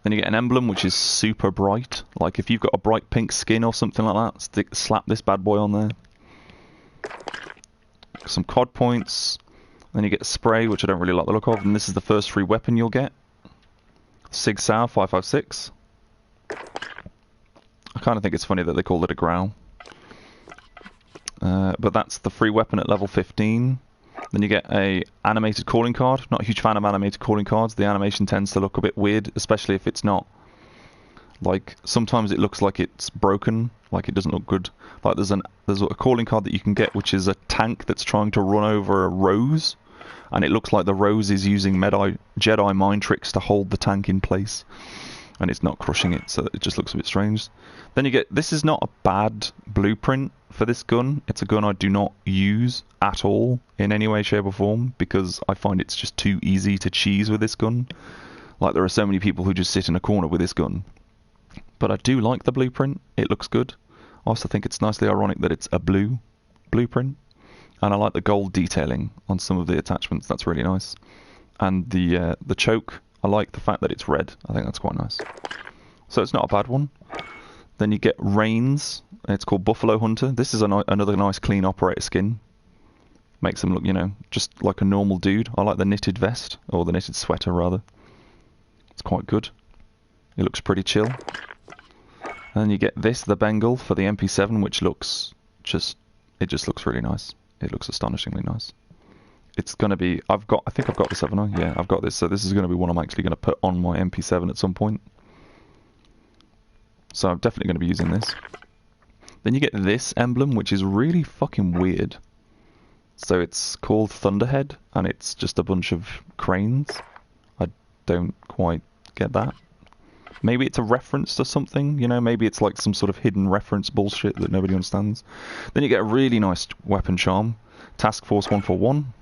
A: Then you get an emblem, which is super bright. Like if you've got a bright pink skin or something like that, slap this bad boy on there. Some COD points. Then you get a spray, which I don't really like the look of. And this is the first free weapon you'll get. Sig Sauer 556. I kind of think it's funny that they called it a growl. But that's the free weapon at level 15. Then you get a animated calling card. Not a huge fan of animated calling cards. The animation tends to look a bit weird, especially if it's not. Like, sometimes it looks like it's broken, like it doesn't look good. Like there's a calling card that you can get, which is a tank that's trying to run over a rose, and it looks like the rose is using Jedi mind tricks to hold the tank in place, and it's not crushing it, so it just looks a bit strange. Then you get, this is not a bad blueprint for this gun. It's a gun I do not use at all in any way, shape or form, because I find it's just too easy to cheese with this gun. Like there are so many people who just sit in a corner with this gun. But I do like the blueprint. It looks good. I also think it's nicely ironic that it's a blue blueprint. And I like the gold detailing on some of the attachments. That's really nice. And the choke, I like the fact that it's red. I think that's quite nice. So it's not a bad one. Then you get Reins. It's called Buffalo Hunter. This is another nice clean operator skin. Makes him look, you know, just like a normal dude. I like the knitted vest, or the knitted sweater rather. It's quite good. It looks pretty chill. And then you get this, the Bengal for the MP7, which looks just it just looks really nice. It looks astonishingly nice. It's going to be... I think I've got this, haven't I? Yeah, I've got this. So this is going to be one I'm actually going to put on my MP7 at some point. So I'm definitely going to be using this. Then you get this emblem, which is really fucking weird. So it's called Thunderhead, and it's just a bunch of cranes. I don't quite get that. Maybe it's a reference to something, you know, maybe it's like some sort of hidden reference bullshit that nobody understands. Then you get a really nice weapon charm, Task Force 141.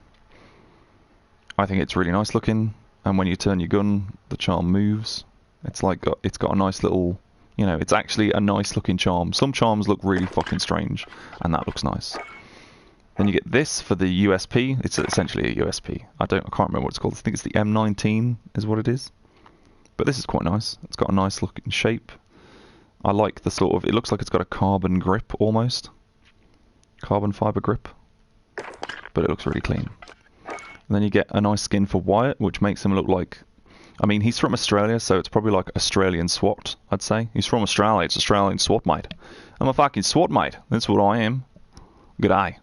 A: I think it's really nice looking, and when you turn your gun, the charm moves. It's like it's got a nice little, you know, it's actually a nice looking charm. Some charms look really fucking strange, and that looks nice. Then you get this for the USP. It's essentially a USP. I can't remember what it's called. I think it's the M19 is what it is. But this is quite nice. It's got a nice looking shape. I like the sort of... It looks like it's got a carbon grip almost. Carbon fibre grip. But it looks really clean. And then you get a nice skin for Wyatt, which makes him look like... I mean, he's from Australia, so it's probably like Australian SWAT, I'd say. He's from Australia. It's Australian SWAT, mate. I'm a fucking SWAT, mate. That's what I am. G'day.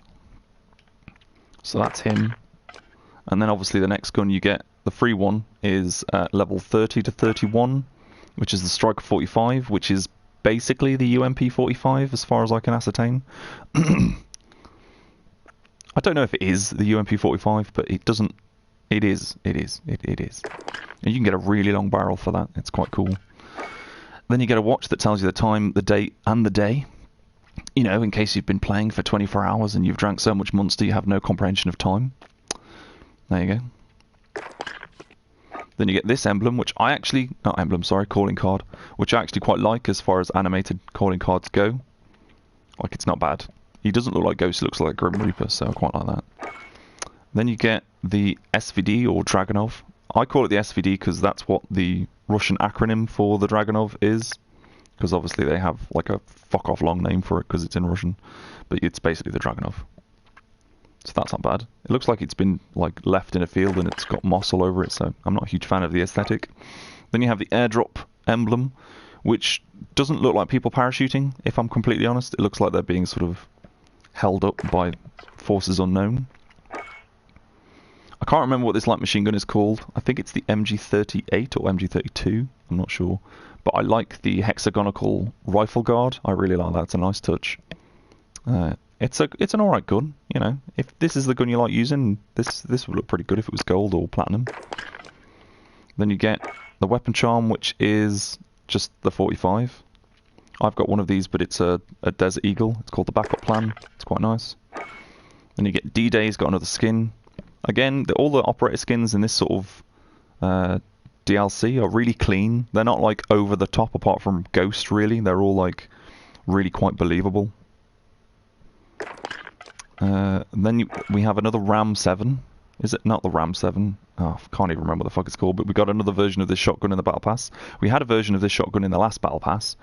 A: So that's him. And then obviously the next gun you get... The free one is level 30 to 31, which is the Striker 45, which is basically the UMP 45 as far as I can ascertain. I don't know if it is the UMP 45, but it doesn't... It is. It is. It is. And you can get a really long barrel for that. It's quite cool. Then you get a watch that tells you the time, the date, and the day. You know, in case you've been playing for 24 hours and you've drank so much Monster you have no comprehension of time. There you go. Then you get this emblem, which I actually... Not emblem, sorry, calling card. Which I actually quite like as far as animated calling cards go. Like, it's not bad. He doesn't look like Ghost, he looks like Grim Reaper, so I quite like that. Then you get the SVD, or Dragunov. I call it the SVD because that's what the Russian acronym for the Dragunov is. Because obviously they have, like, a fuck-off long name for it because it's in Russian. But it's basically the Dragunov. So that's not bad. It looks like it's been like left in a field and it's got moss all over it, so I'm not a huge fan of the aesthetic. Then you have the airdrop emblem, which doesn't look like people parachuting, if I'm completely honest. It looks like they're being sort of held up by forces unknown. I can't remember what this light machine gun is called. I think it's the MG38 or MG32. I'm not sure. But I like the hexagonal rifle guard. I really like that. It's a nice touch. It's an alright gun, you know. If this is the gun you like using, this would look pretty good if it was gold or platinum. Then you get the weapon charm, which is just the 45. I've got one of these, but it's a Desert Eagle. It's called the Backup Plan. It's quite nice. Then you get D-Day's got another skin. Again, all the operator skins in this sort of DLC are really clean. They're not like over the top apart from Ghost, really. They're all like really quite believable. Then we have another Ram 7. Is it not the Ram 7? Oh, I can't even remember what the fuck it's called, but we got another version of this shotgun in the Battle Pass. We had a version of this shotgun in the last Battle Pass.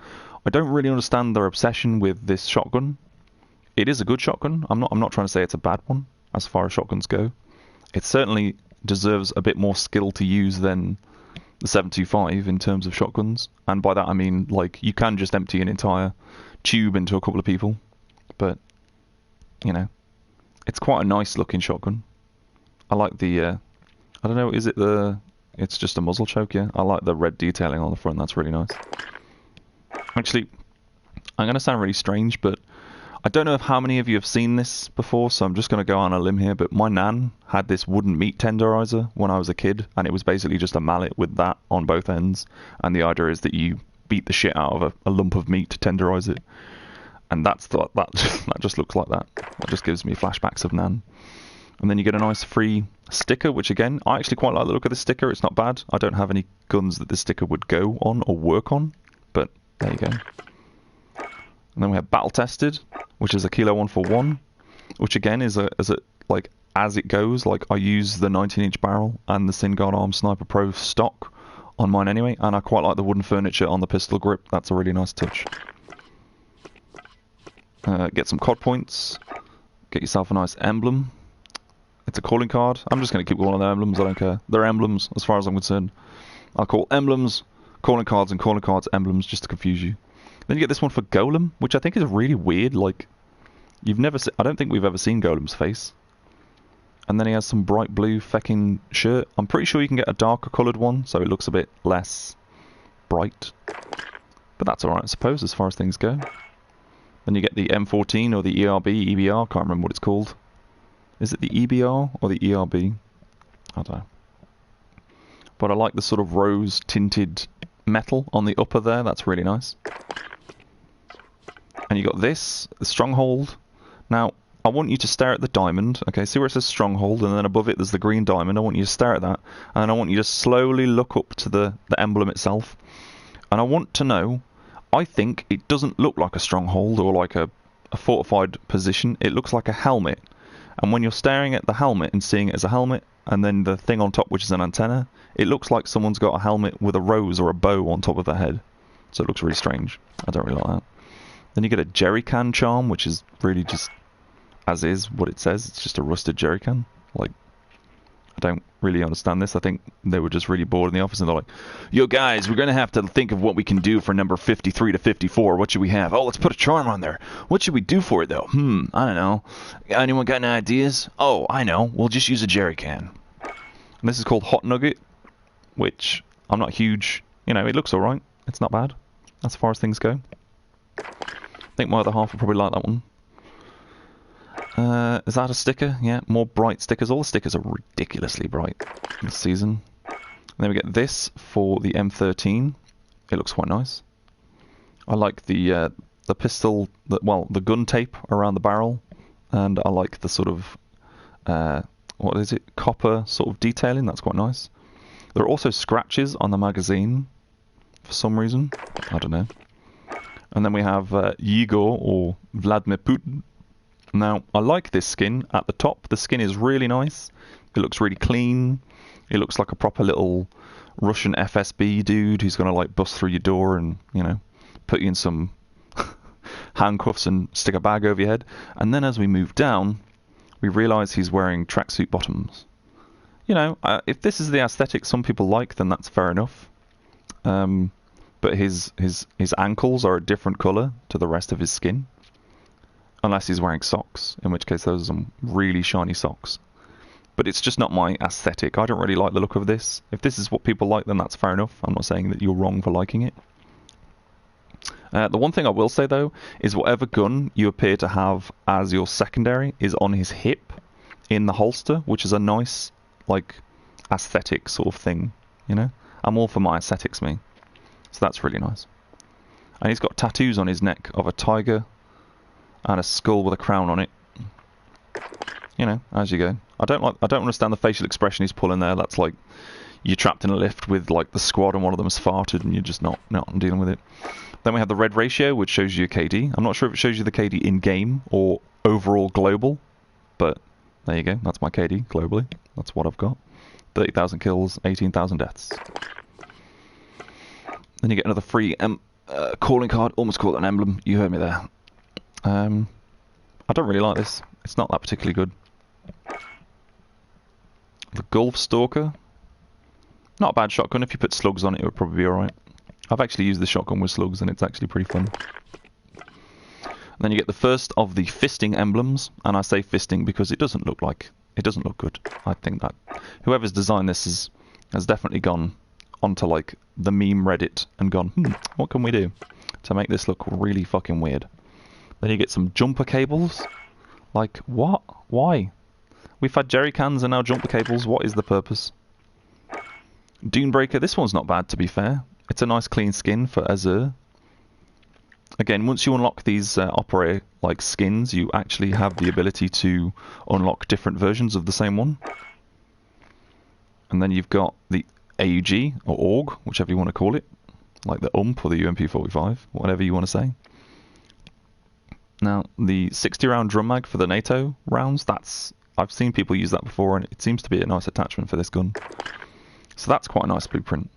A: I don't really understand their obsession with this shotgun. It is a good shotgun. I'm not trying to say it's a bad one, as far as shotguns go. It certainly deserves a bit more skill to use than the 725 in terms of shotguns. And by that I mean, like, you can just empty an entire tube into a couple of people. But, you know, it's quite a nice looking shotgun. I like the, I don't know, is it the... It's just a muzzle choke, yeah. I like the red detailing on the front, that's really nice. Actually, I'm going to sound really strange, but I don't know if how many of you have seen this before, so I'm just going to go on a limb here, but my nan had this wooden meat tenderizer when I was a kid, and it was basically just a mallet with that on both ends, and the idea is that you beat the shit out of a lump of meat to tenderize it, and that just looks like that. That just gives me flashbacks of nan. And then you get a nice free sticker, which again, I actually quite like the look of this sticker. It's not bad. I don't have any guns that this sticker would go on or work on, but there you go. And then we have Battle Tested, which is a Kilo 141, which again is like as it goes. Like, I use the 19-inch barrel and the Singard Arm Sniper Pro stock on mine anyway, and I quite like the wooden furniture on the pistol grip. That's a really nice touch. Get some COD points. Get yourself a nice emblem. It's a calling card. I'm just going to keep calling them emblems. I don't care. They're emblems as far as I'm concerned. I'll call emblems calling cards and calling cards emblems just to confuse you. Then you get this one for Golem, which I think is really weird. Like, You've never I don't think we've ever seen Golem's face. And then he has some bright blue fecking shirt. I'm pretty sure you can get a darker coloured one, so it looks a bit less bright. But that's alright, I suppose, as far as things go. Then you get the M14 or the ERB, EBR, can't remember what it's called. Is it the EBR or the ERB? I don't know. But I like the sort of rose tinted metal on the upper there, that's really nice. And you got this, the Stronghold. Now, I want you to stare at the diamond. Okay, see where it says Stronghold, and then above it there's the green diamond. I want you to stare at that, and I want you to slowly look up to the emblem itself. And I want to know, I think it doesn't look like a stronghold or like a fortified position. It looks like a helmet. And when you're staring at the helmet and seeing it as a helmet, and then the thing on top which is an antenna, it looks like someone's got a helmet with a rose or a bow on top of their head. So it looks really strange. I don't really like that. Then you get a jerry can charm, which is really just as is what it says. It's just a rusted jerry can. Like, I don't really understand this. I think they were just really bored in the office and they're like, yo guys, we're going to have to think of what we can do for number 53 to 54. What should we have? Oh, let's put a charm on there. What should we do for it though? I don't know. Anyone got any ideas? Oh, I know. We'll just use a jerry can. And this is called Hot Nugget, which I'm not huge. You know, it looks alright. It's not bad as far as things go. I think my other half will probably like that one. Is that a sticker? Yeah, more bright stickers. All the stickers are ridiculously bright this season. And then we get this for the M13. It looks quite nice. I like the pistol, the gun tape around the barrel, and I like the sort of what is it? Copper sort of detailing. That's quite nice. There are also scratches on the magazine for some reason. I don't know. And then we have Igor or Vladimir Putin. Now, I like this skin at the top. The skin is really nice. It looks really clean. It looks like a proper little Russian FSB dude who's going to like bust through your door and, you know, put you in some handcuffs and stick a bag over your head. And then as we move down, we realise he's wearing tracksuit bottoms. You know, if this is the aesthetic some people like, then that's fair enough. But his ankles are a different colour to the rest of his skin. Unless he's wearing socks, in which case those are some really shiny socks. But it's just not my aesthetic. I don't really like the look of this. If this is what people like, then that's fair enough. I'm not saying that you're wrong for liking it. The one thing I will say, though, is whatever gun you appear to have as your secondary is on his hip in the holster, which is a nice, like, aesthetic sort of thing, you know? I'm all for my aesthetics, me. So that's really nice. And he's got tattoos on his neck of a tiger and a skull with a crown on it. You know, as you go. I don't understand the facial expression he's pulling there. That's like you're trapped in a lift with like the squad and one of them has farted and you're just not dealing with it. Then we have the red ratio, which shows you your KD. I'm not sure if it shows you the KD in game or overall global, but there you go. That's my KD globally. That's what I've got. 30,000 kills, 18,000 deaths. Then you get another free calling card. Almost called it an emblem. You heard me there. I don't really like this. It's not that particularly good. The Gulf Stalker. Not a bad shotgun. If you put slugs on it, it would probably be alright. I've actually used the shotgun with slugs and it's actually pretty fun. And then you get the first of the fisting emblems. And I say fisting because it doesn't look good. I think that whoever's designed this has definitely gone onto like the meme Reddit and gone, what can we do to make this look really fucking weird? Then you get some jumper cables. Like, what? Why? We've had jerry cans and now jumper cables. What is the purpose? Dunebreaker. This one's not bad, to be fair. It's a nice clean skin for Azure. Again, once you unlock these opera-like skins, you actually have the ability to unlock different versions of the same one. And then you've got the AUG, or AUG, whichever you want to call it. Like the UMP or the UMP45, whatever you want to say. Now, the 60-round drum mag for the NATO rounds, I've seen people use that before, and it seems to be a nice attachment for this gun. So that's quite a nice blueprint.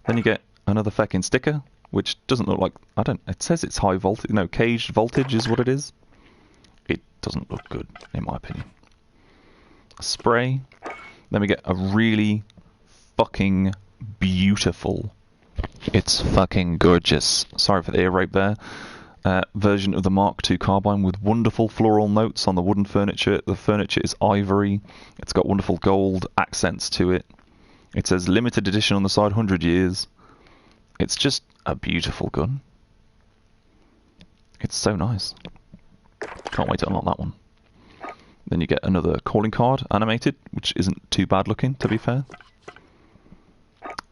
A: Then you get another feckin' sticker, which doesn't look like... it says it's high voltage. No, caged voltage is what it is. It doesn't look good, in my opinion. A spray. Then we get a really fucking beautiful... It's fucking gorgeous. Sorry for the ear rape there. version of the Mark II carbine with wonderful floral notes on the wooden furniture. The furniture is ivory. It's got wonderful gold accents to it. It says limited edition on the side, 100 years. It's just a beautiful gun. It's so nice. Can't wait to unlock that one. Then you get another calling card animated, which isn't too bad looking, to be fair.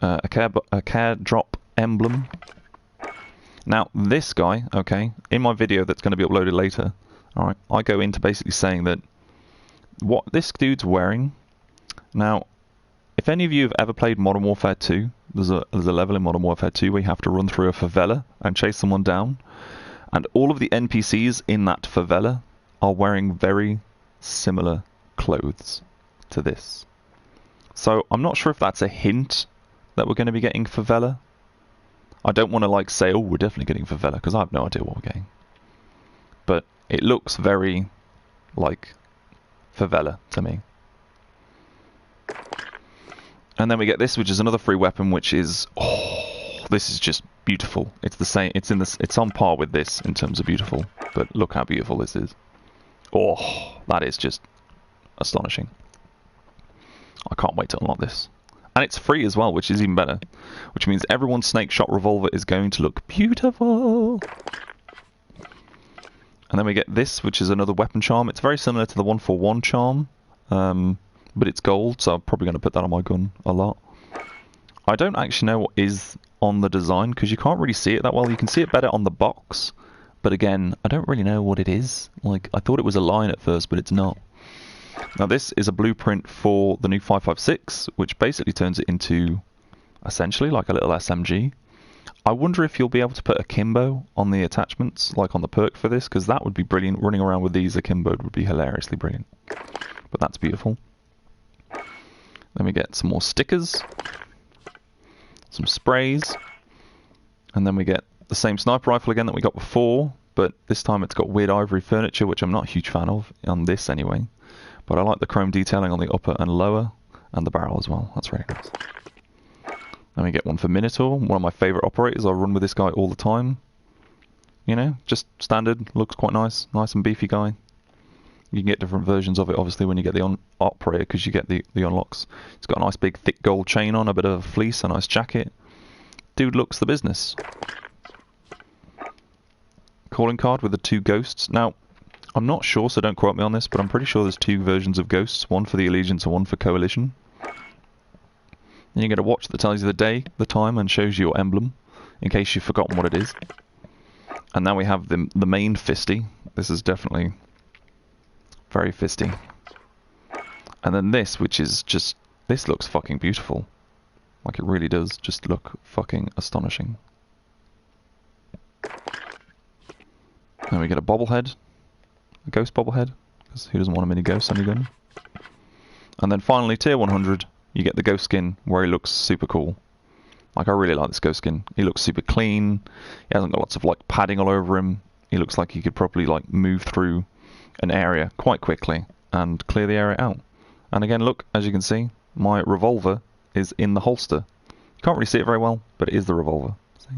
A: A care drop emblem. Now, this guy, okay, in my video that's going to be uploaded later, alright, I go into basically saying that what this dude's wearing. Now, if any of you have ever played Modern Warfare 2, there's a level in Modern Warfare 2 where you have to run through a favela and chase someone down. And all of the NPCs in that favela are wearing very similar clothes to this. So I'm not sure if that's a hint that we're going to be getting favela. I don't want to like say, oh, we're definitely getting favela, because I have no idea what we're getting. But it looks very like favela to me. And then we get this, which is another free weapon, which is, oh, this is just beautiful. It's the same. It's on par with this in terms of beautiful. But look how beautiful this is. Oh, that is just astonishing. I can't wait to unlock this. And it's free as well, which is even better. Which means everyone's snake shot revolver is going to look beautiful. And then we get this, which is another weapon charm. It's very similar to the 141 charm. But it's gold, so I'm probably going to put that on my gun a lot. I don't actually know what is on the design, because you can't really see it that well. You can see it better on the box. But again, I don't really know what it is. Like, I thought it was a line at first, but it's not. Now this is a blueprint for the new 5.56, which basically turns it into, essentially, like a little SMG. I wonder if you'll be able to put akimbo on the attachments, like on the perk for this, because that would be brilliant. Running around with these akimboed would be hilariously brilliant. But that's beautiful. Then we get some more stickers, some sprays, and then we get the same sniper rifle again that we got before, but this time it's got weird ivory furniture, which I'm not a huge fan of, on this anyway. But I like the chrome detailing on the upper and lower, and the barrel as well. That's really nice. Then we get one for Minotaur, one of my favourite operators. I run with this guy all the time. You know, just standard, looks quite nice, nice and beefy guy. You can get different versions of it, obviously, when you get the operator, because you get the unlocks. It's got a nice big thick gold chain on, a bit of a fleece, a nice jacket. Dude looks the business. Calling card with the two ghosts. Now, I'm not sure, so don't quote me on this, but I'm pretty sure there's two versions of ghosts, one for the Allegiance and one for Coalition. Then you get a watch that tells you the day, the time, and shows you your emblem, in case you've forgotten what it is. And now we have the main fisty. This is definitely very fisty. And then this, which is just, this looks fucking beautiful. Like it really does just look fucking astonishing. Then we get a bobblehead. A ghost bobblehead. Because who doesn't want a mini ghost on your gun? And then finally, tier 100, you get the ghost skin where he looks super cool. Like, I really like this ghost skin. He looks super clean. He hasn't got lots of, like, padding all over him. He looks like he could probably, like, move through an area quite quickly and clear the area out. And again, look, as you can see, my revolver is in the holster. You can't really see it very well, but it is the revolver. See?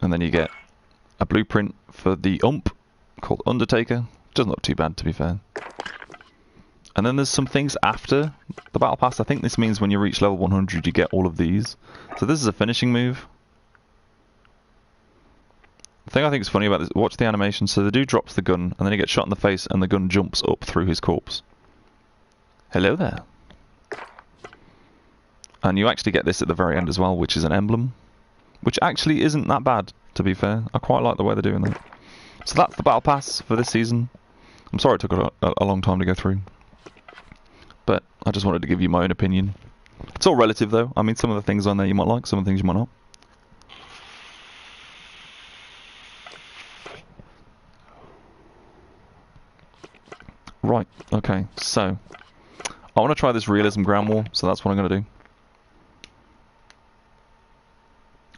A: And then you get a blueprint for the ump called Undertaker. Doesn't look too bad, to be fair. And then there's some things after the battle pass. I think this means when you reach level 100 you get all of these. So this is a finishing move. The thing I think is funny about this, watch the animation. So the dude drops the gun and then he gets shot in the face and the gun jumps up through his corpse. Hello there. And you actually get this at the very end as well, which is an emblem. Which actually isn't that bad, to be fair. I quite like the way they're doing that. So that's the battle pass for this season. I'm sorry it took a long time to go through. But I just wanted to give you my own opinion. It's all relative though. I mean, some of the things on there you might like, some of the things you might not. Right, okay, so I want to try this realism ground war, so that's what I'm going to do.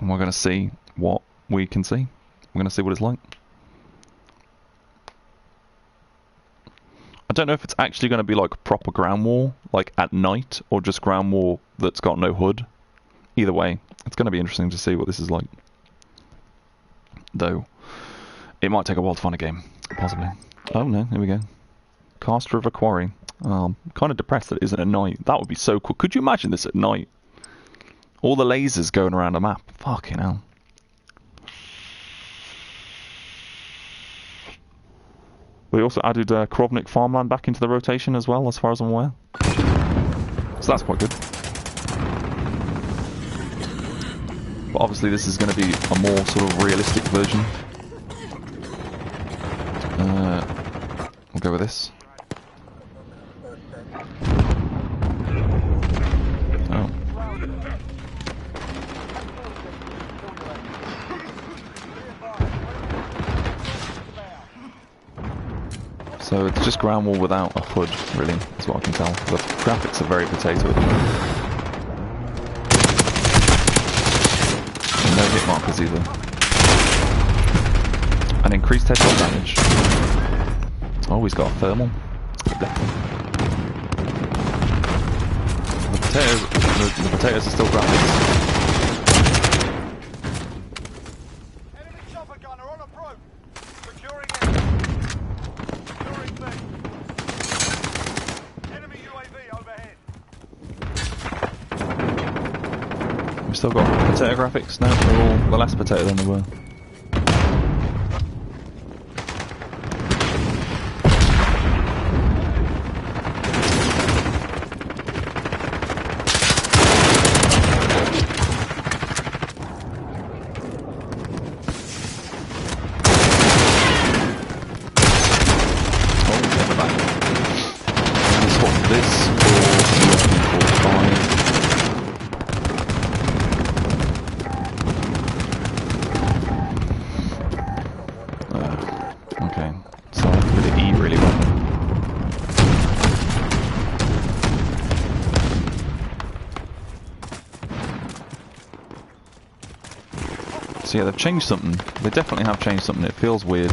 A: And we're going to see what we can see. We're going to see what it's like. I don't know if it's actually going to be like proper ground war, like at night, or just ground war that's got no hood. Either way, It's going to be interesting to see what this is like. Though, it might take a while to find a game. Possibly. Oh no, here we go. Cast River Quarry. I'm kind of depressed that it isn't at night. That would be so cool. Could you imagine this at night? All the lasers going around the map. Fucking hell. We also added Krovnik farmland back into the rotation as well, as far as I'm aware. So that's quite good. But obviously this is going to be a more sort of realistic version. We'll go with this. Oh. So it's just ground wall without a hood, really, is what I can tell. The graphics are very potato. And no hit markers either. And increased headshot damage. Oh, he's got a thermal. The potatoes are still graphics.
D: Enemy chopper gunner on approach. Securing it. Securing B. Enemy UAV overhead.
A: We've still got potato graphics now. They're less potato than they were. So yeah, they've changed something. They definitely have changed something. It feels weird.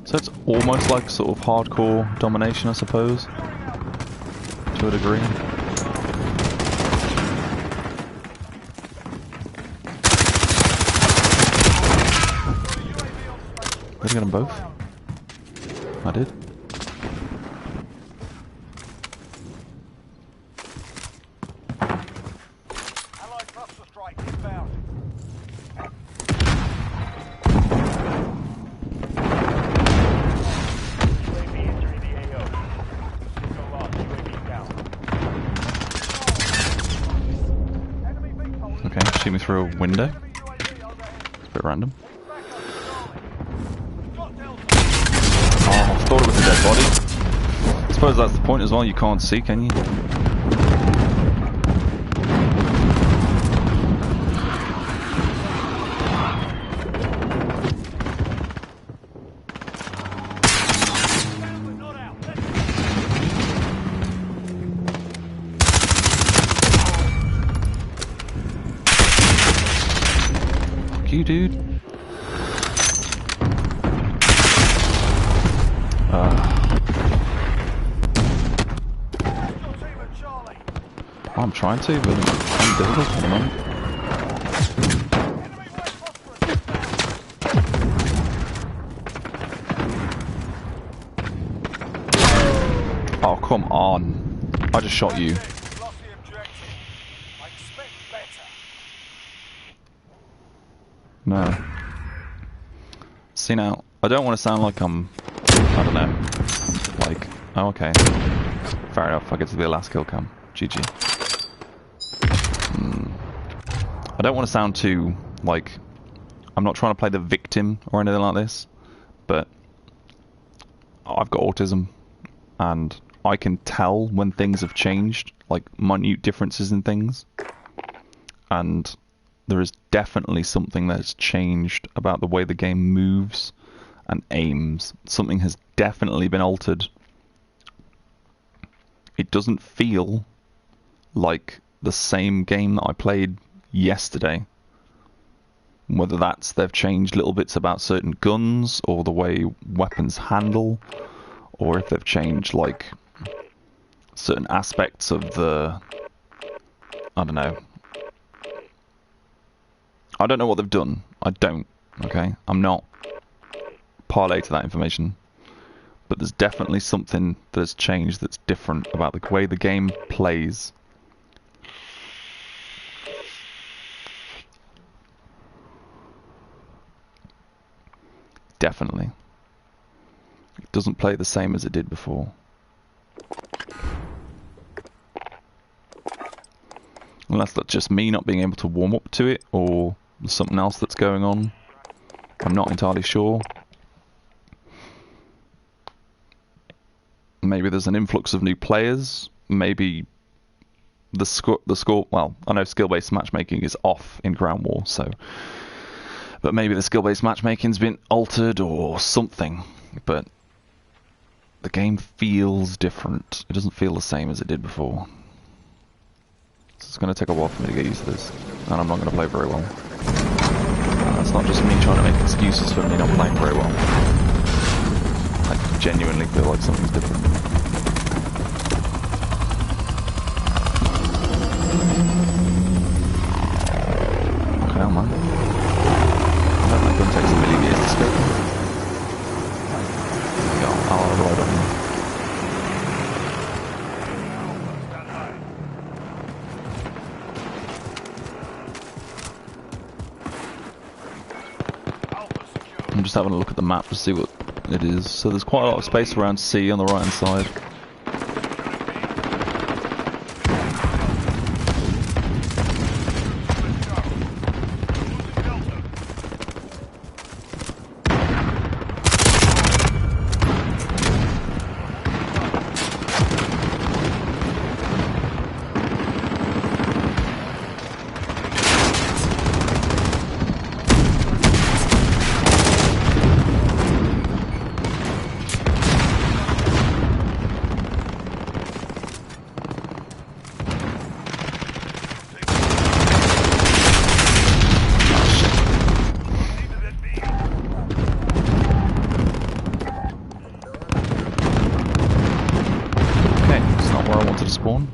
A: So it's almost like sort of hardcore domination, I suppose, to a degree. Did I get them both? I did.
D: Allied cluster strike inbound. UAV entering the AO. Go lost. UAV down. Enemy VTOL.
A: Okay, shoot me through a window.
D: Enemy UAV overhead.
A: It's a bit random.
D: Back up to Charlie. Got Delta.
A: Oh, I thought it was a dead body. I suppose that's the point as well, you can't see, can you?
D: Not out.
A: Fuck you, dude.
D: Your team at Charlie.
A: I'm trying to, but I'm difficult at the moment.
D: Enemy white phosphorus inbound.
A: on. I just shot you.
D: Lost the objective. I expect better.
A: No. See now, I don't want to sound like I'm, I don't know, like, oh, okay. Fair enough, I get to be the last kill cam. GG. I don't want to sound too, like, I'm not trying to play the victim or anything like this, but I've got autism, and I can tell when things have changed, like minute differences in things, and there is definitely something that has changed about the way the game moves and aims. Something has definitely been altered. It doesn't feel like the same game that I played yesterday. Whether that's they've changed little bits about certain guns or the way weapons handle, or if they've changed like certain aspects of the, I don't know. I don't know what they've done. I don't. Okay, I'm not parlay to that information. But there's definitely something that's changed that's different about the way the game plays. Definitely. It doesn't play the same as it did before. Unless that's just me not being able to warm up to it, or there's something else that's going on. I'm not entirely sure. Maybe there's an influx of new players. Maybe the score. Well, I know skill-based matchmaking is off in Ground War, so. But maybe the skill-based matchmaking's been altered or something. But the game feels different. It doesn't feel the same as it did before. So it's going to take a while for me to get used to this, and I'm not going to play very well. It's not just me trying to make excuses for me not playing very well. I genuinely feel like something's different. Okay, man. I bet that gun takes a million years to scope. I'll ride on him. I'm just having a look at the map to see what it is. So there's quite a lot of space around C on the right hand side.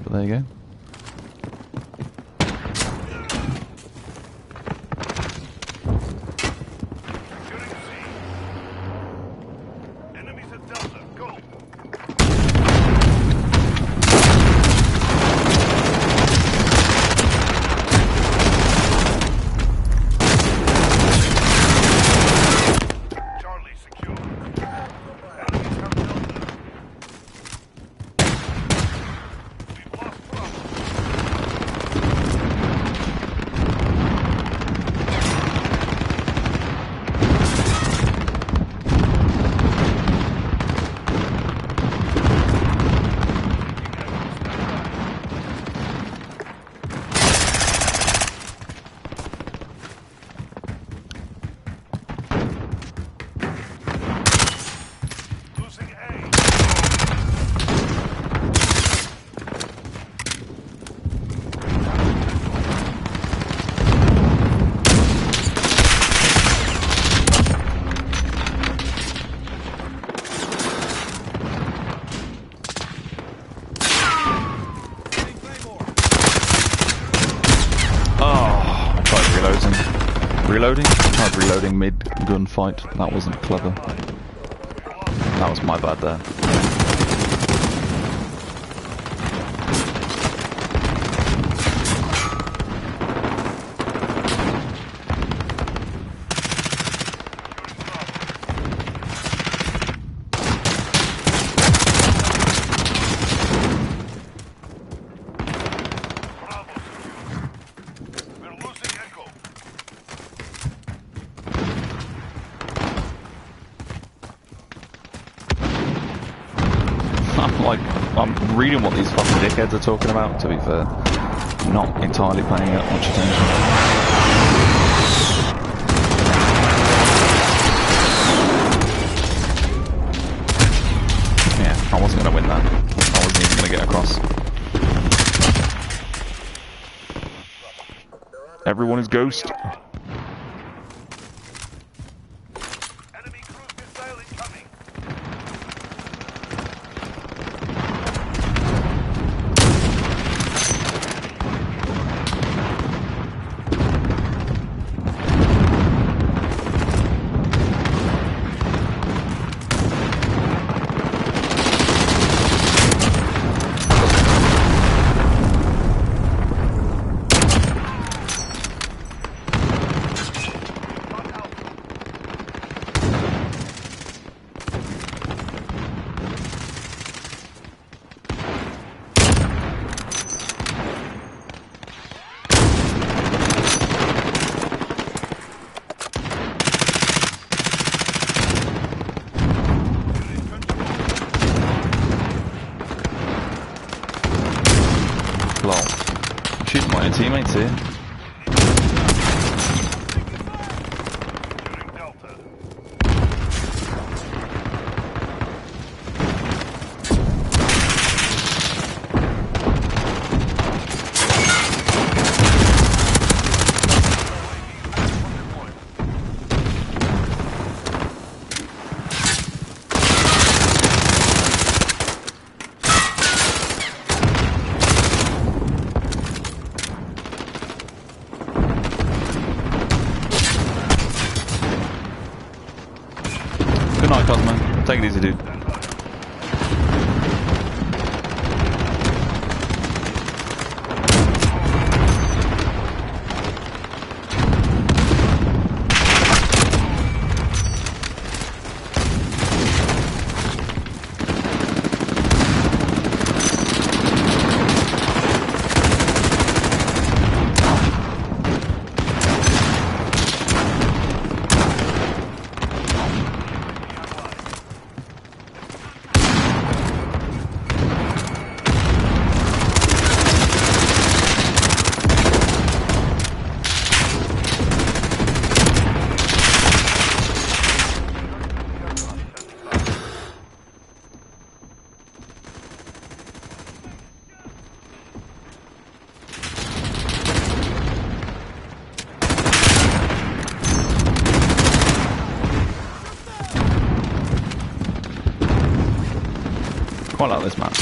A: But there you go. Reloading? I tried reloading mid-gunfight. That wasn't clever. That was my bad there. reading what these fucking dickheads are talking about, to be fair. Not entirely paying that much attention. Yeah, I wasn't going to win that. I wasn't even going to get across. Everyone is ghost.
D: Enemy cruise missile incoming.
A: Lol. I'm shooting my own teammates here.
D: Shooting Delta.
A: Good night, Cosmo. Take it easy, dude. Quite like this map.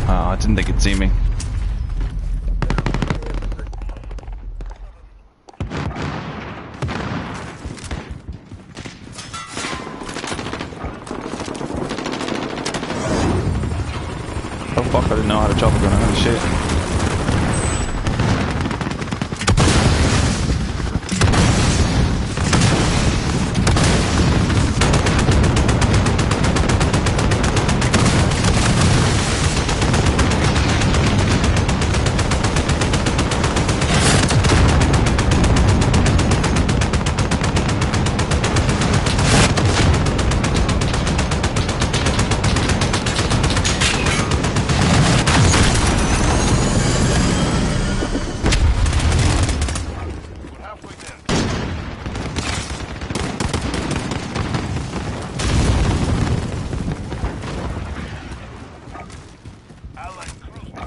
A: I didn't think it'd see me. Oh fuck, I didn't know I had a chopper gun, holy shit.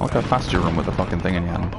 A: Look how fast you run with the fucking thing in your hand.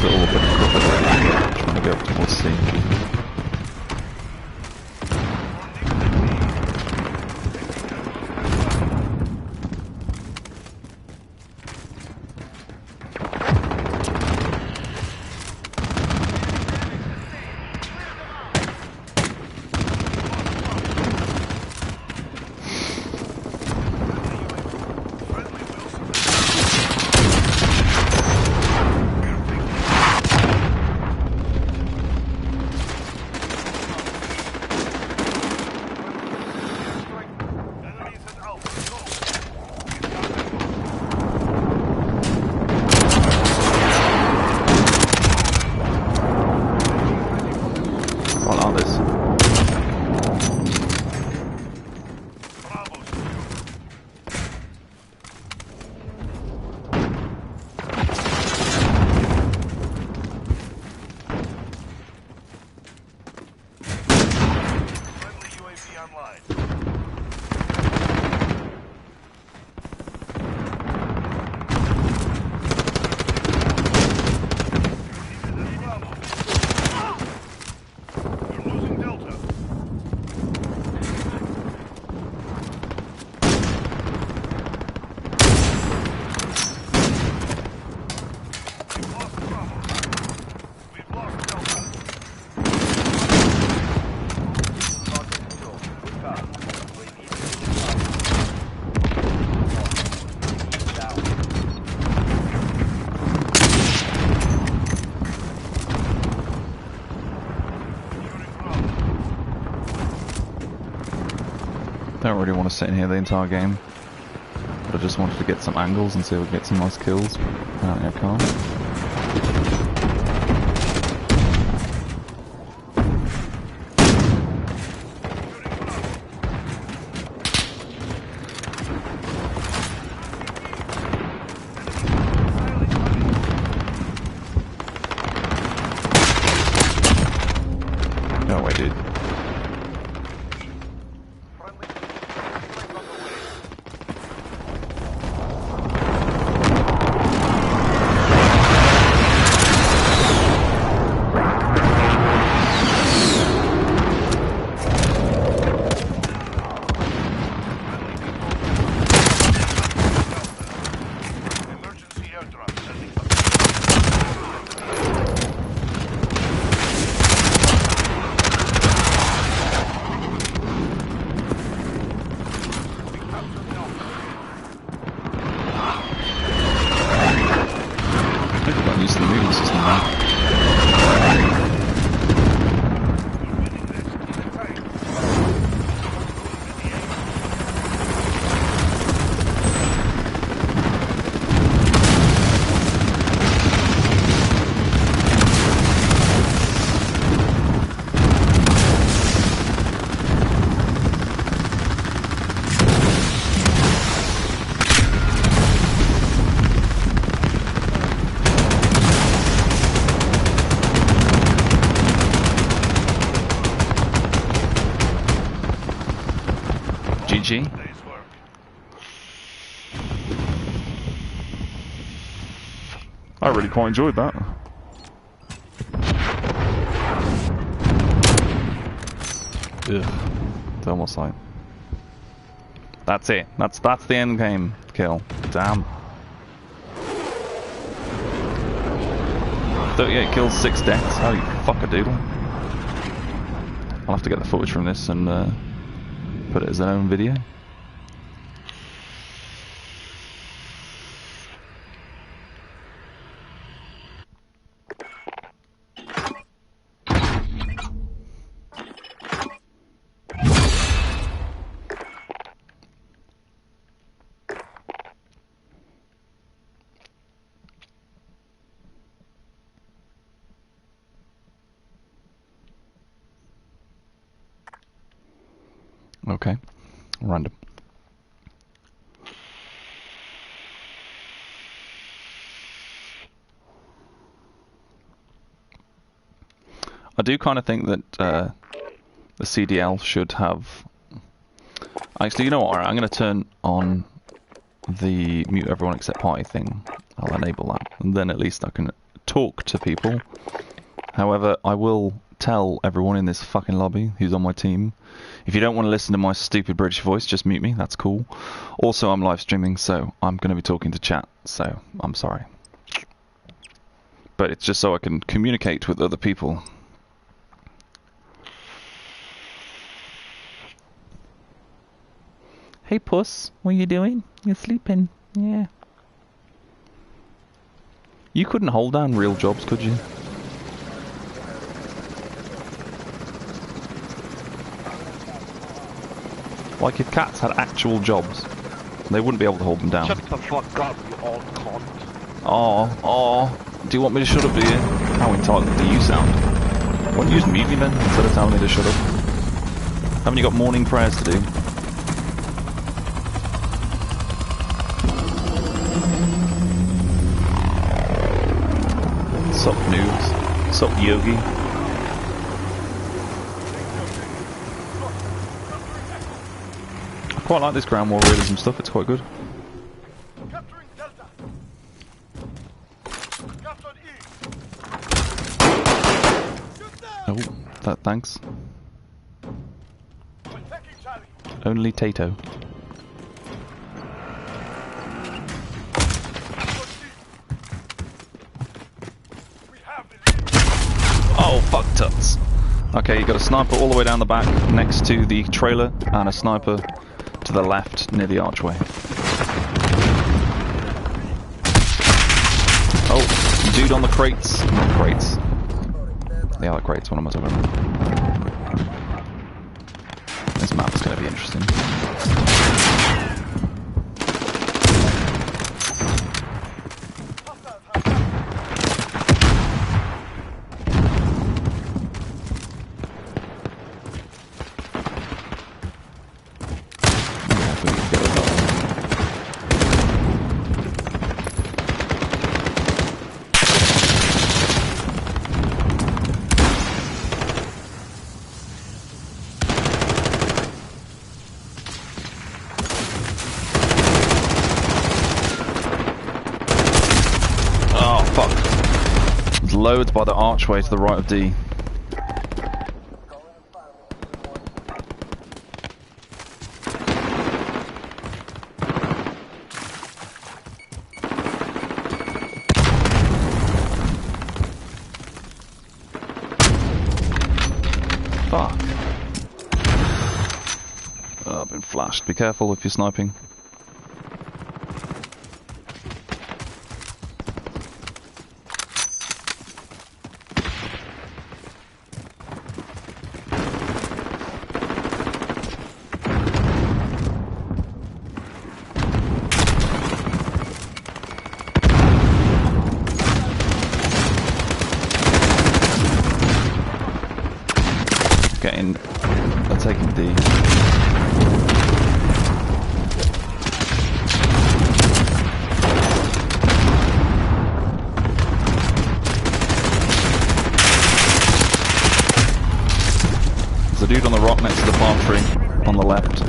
A: little bit of cover there, trying to go up towards C. Don't really want to sit in here the entire game, but I just wanted to get some angles and see if we can get some nice kills. Apparently I can't. No way, dude. Use the movement system now. GG. I really quite enjoyed that. Ugh. Thermal sight. That's it. That's the end game kill. Damn. 38 kills, 6 deaths. Holy fuck-a-doodle. I'll have to get the footage from this and put it as an own video. Okay, random. I do kind of think that the CDL should have... Actually, you know what? I'm going to turn on the mute everyone except party thing. I'll enable that, and then at least I can talk to people. However, I will tell everyone in this fucking lobby who's on my team, if you don't want to listen to my stupid British voice, just mute me, that's cool. Also, I'm live streaming, so I'm going to be talking to chat, so I'm sorry. But it's just so I can communicate with other people. Hey puss, what are you doing? You're sleeping. Yeah. You couldn't hold down real jobs, could you? Like if cats had actual jobs, they wouldn't be able to hold them down.
E: Shut the fuck up, you old cunt.
A: Oh, do you want me to shut up, do you? How entitled do you sound? Why don't you just mute me then, instead of telling me to shut up? Haven't you got morning prayers to do? Sup noobs? Sup yogi? I quite like this ground war realism stuff, it's quite good.
C: Capturing Delta. Captured E.
A: Oh, thanks.
C: We're taking Charlie.
A: Only Tato.
C: We have the lead.
A: Oh, fuck tuts. Okay, you got a sniper all the way down the back next to the trailer, and a sniper to the left near the archway. Oh, dude on the crates. Not crates. They are the crates, what am I talking about? This map is going to be interesting. Loads by the archway to the right of D. Fuck. Oh, I've been flashed. Be careful if you're sniping. They're taking D. There's a dude on the rock next to the palm tree on the left.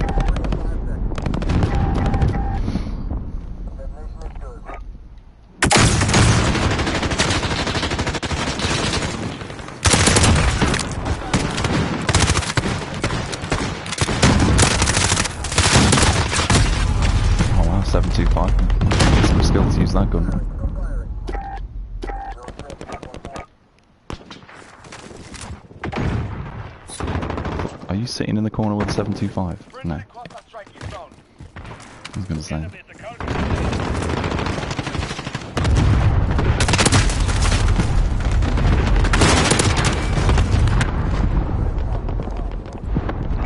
A: Oh wow, 725. Get some skill to use that gun. Are you sitting in the corner with a 725? No. I was gonna say.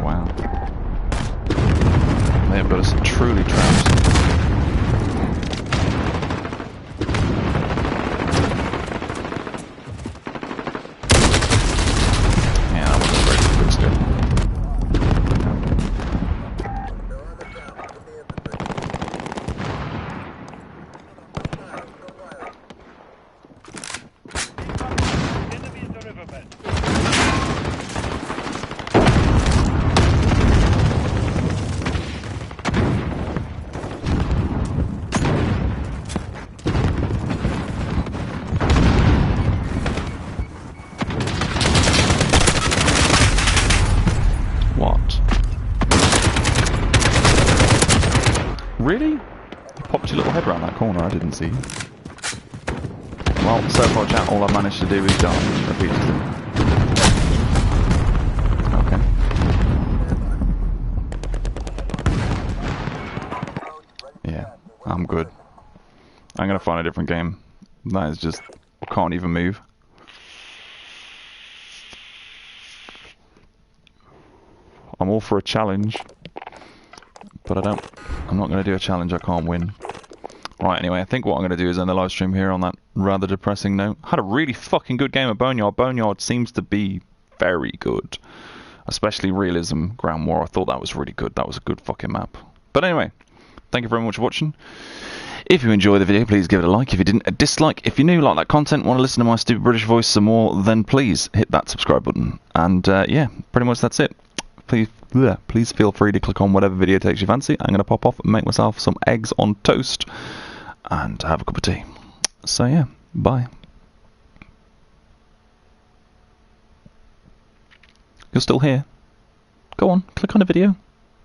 A: Wow. They have got us truly trapped. Yeah, that was a very good skill. corner. I didn't see you. Well, so far, chat, all I've managed to do is die repeatedly. Okay. Yeah, I'm good. I'm gonna find a different game. That is just... I can't even move. I'm all for a challenge. But I'm not gonna do a challenge I can't win. Right, anyway, I think what I'm going to do is end the live stream here on that rather depressing note. Had a really fucking good game of Boneyard. Boneyard seems to be very good. Especially Realism Ground War. I thought that was really good. That was a good fucking map. But anyway, thank you very much for watching. If you enjoyed the video, please give it a like. If you didn't, a dislike. If you're new, like that content, want to listen to my stupid British voice some more, then please hit that subscribe button. And yeah, pretty much that's it. Please feel free to click on whatever video takes your fancy. I'm going to pop off and make myself some eggs on toast. And have a cup of tea. So yeah, bye. You're still here? Go on, click on a video.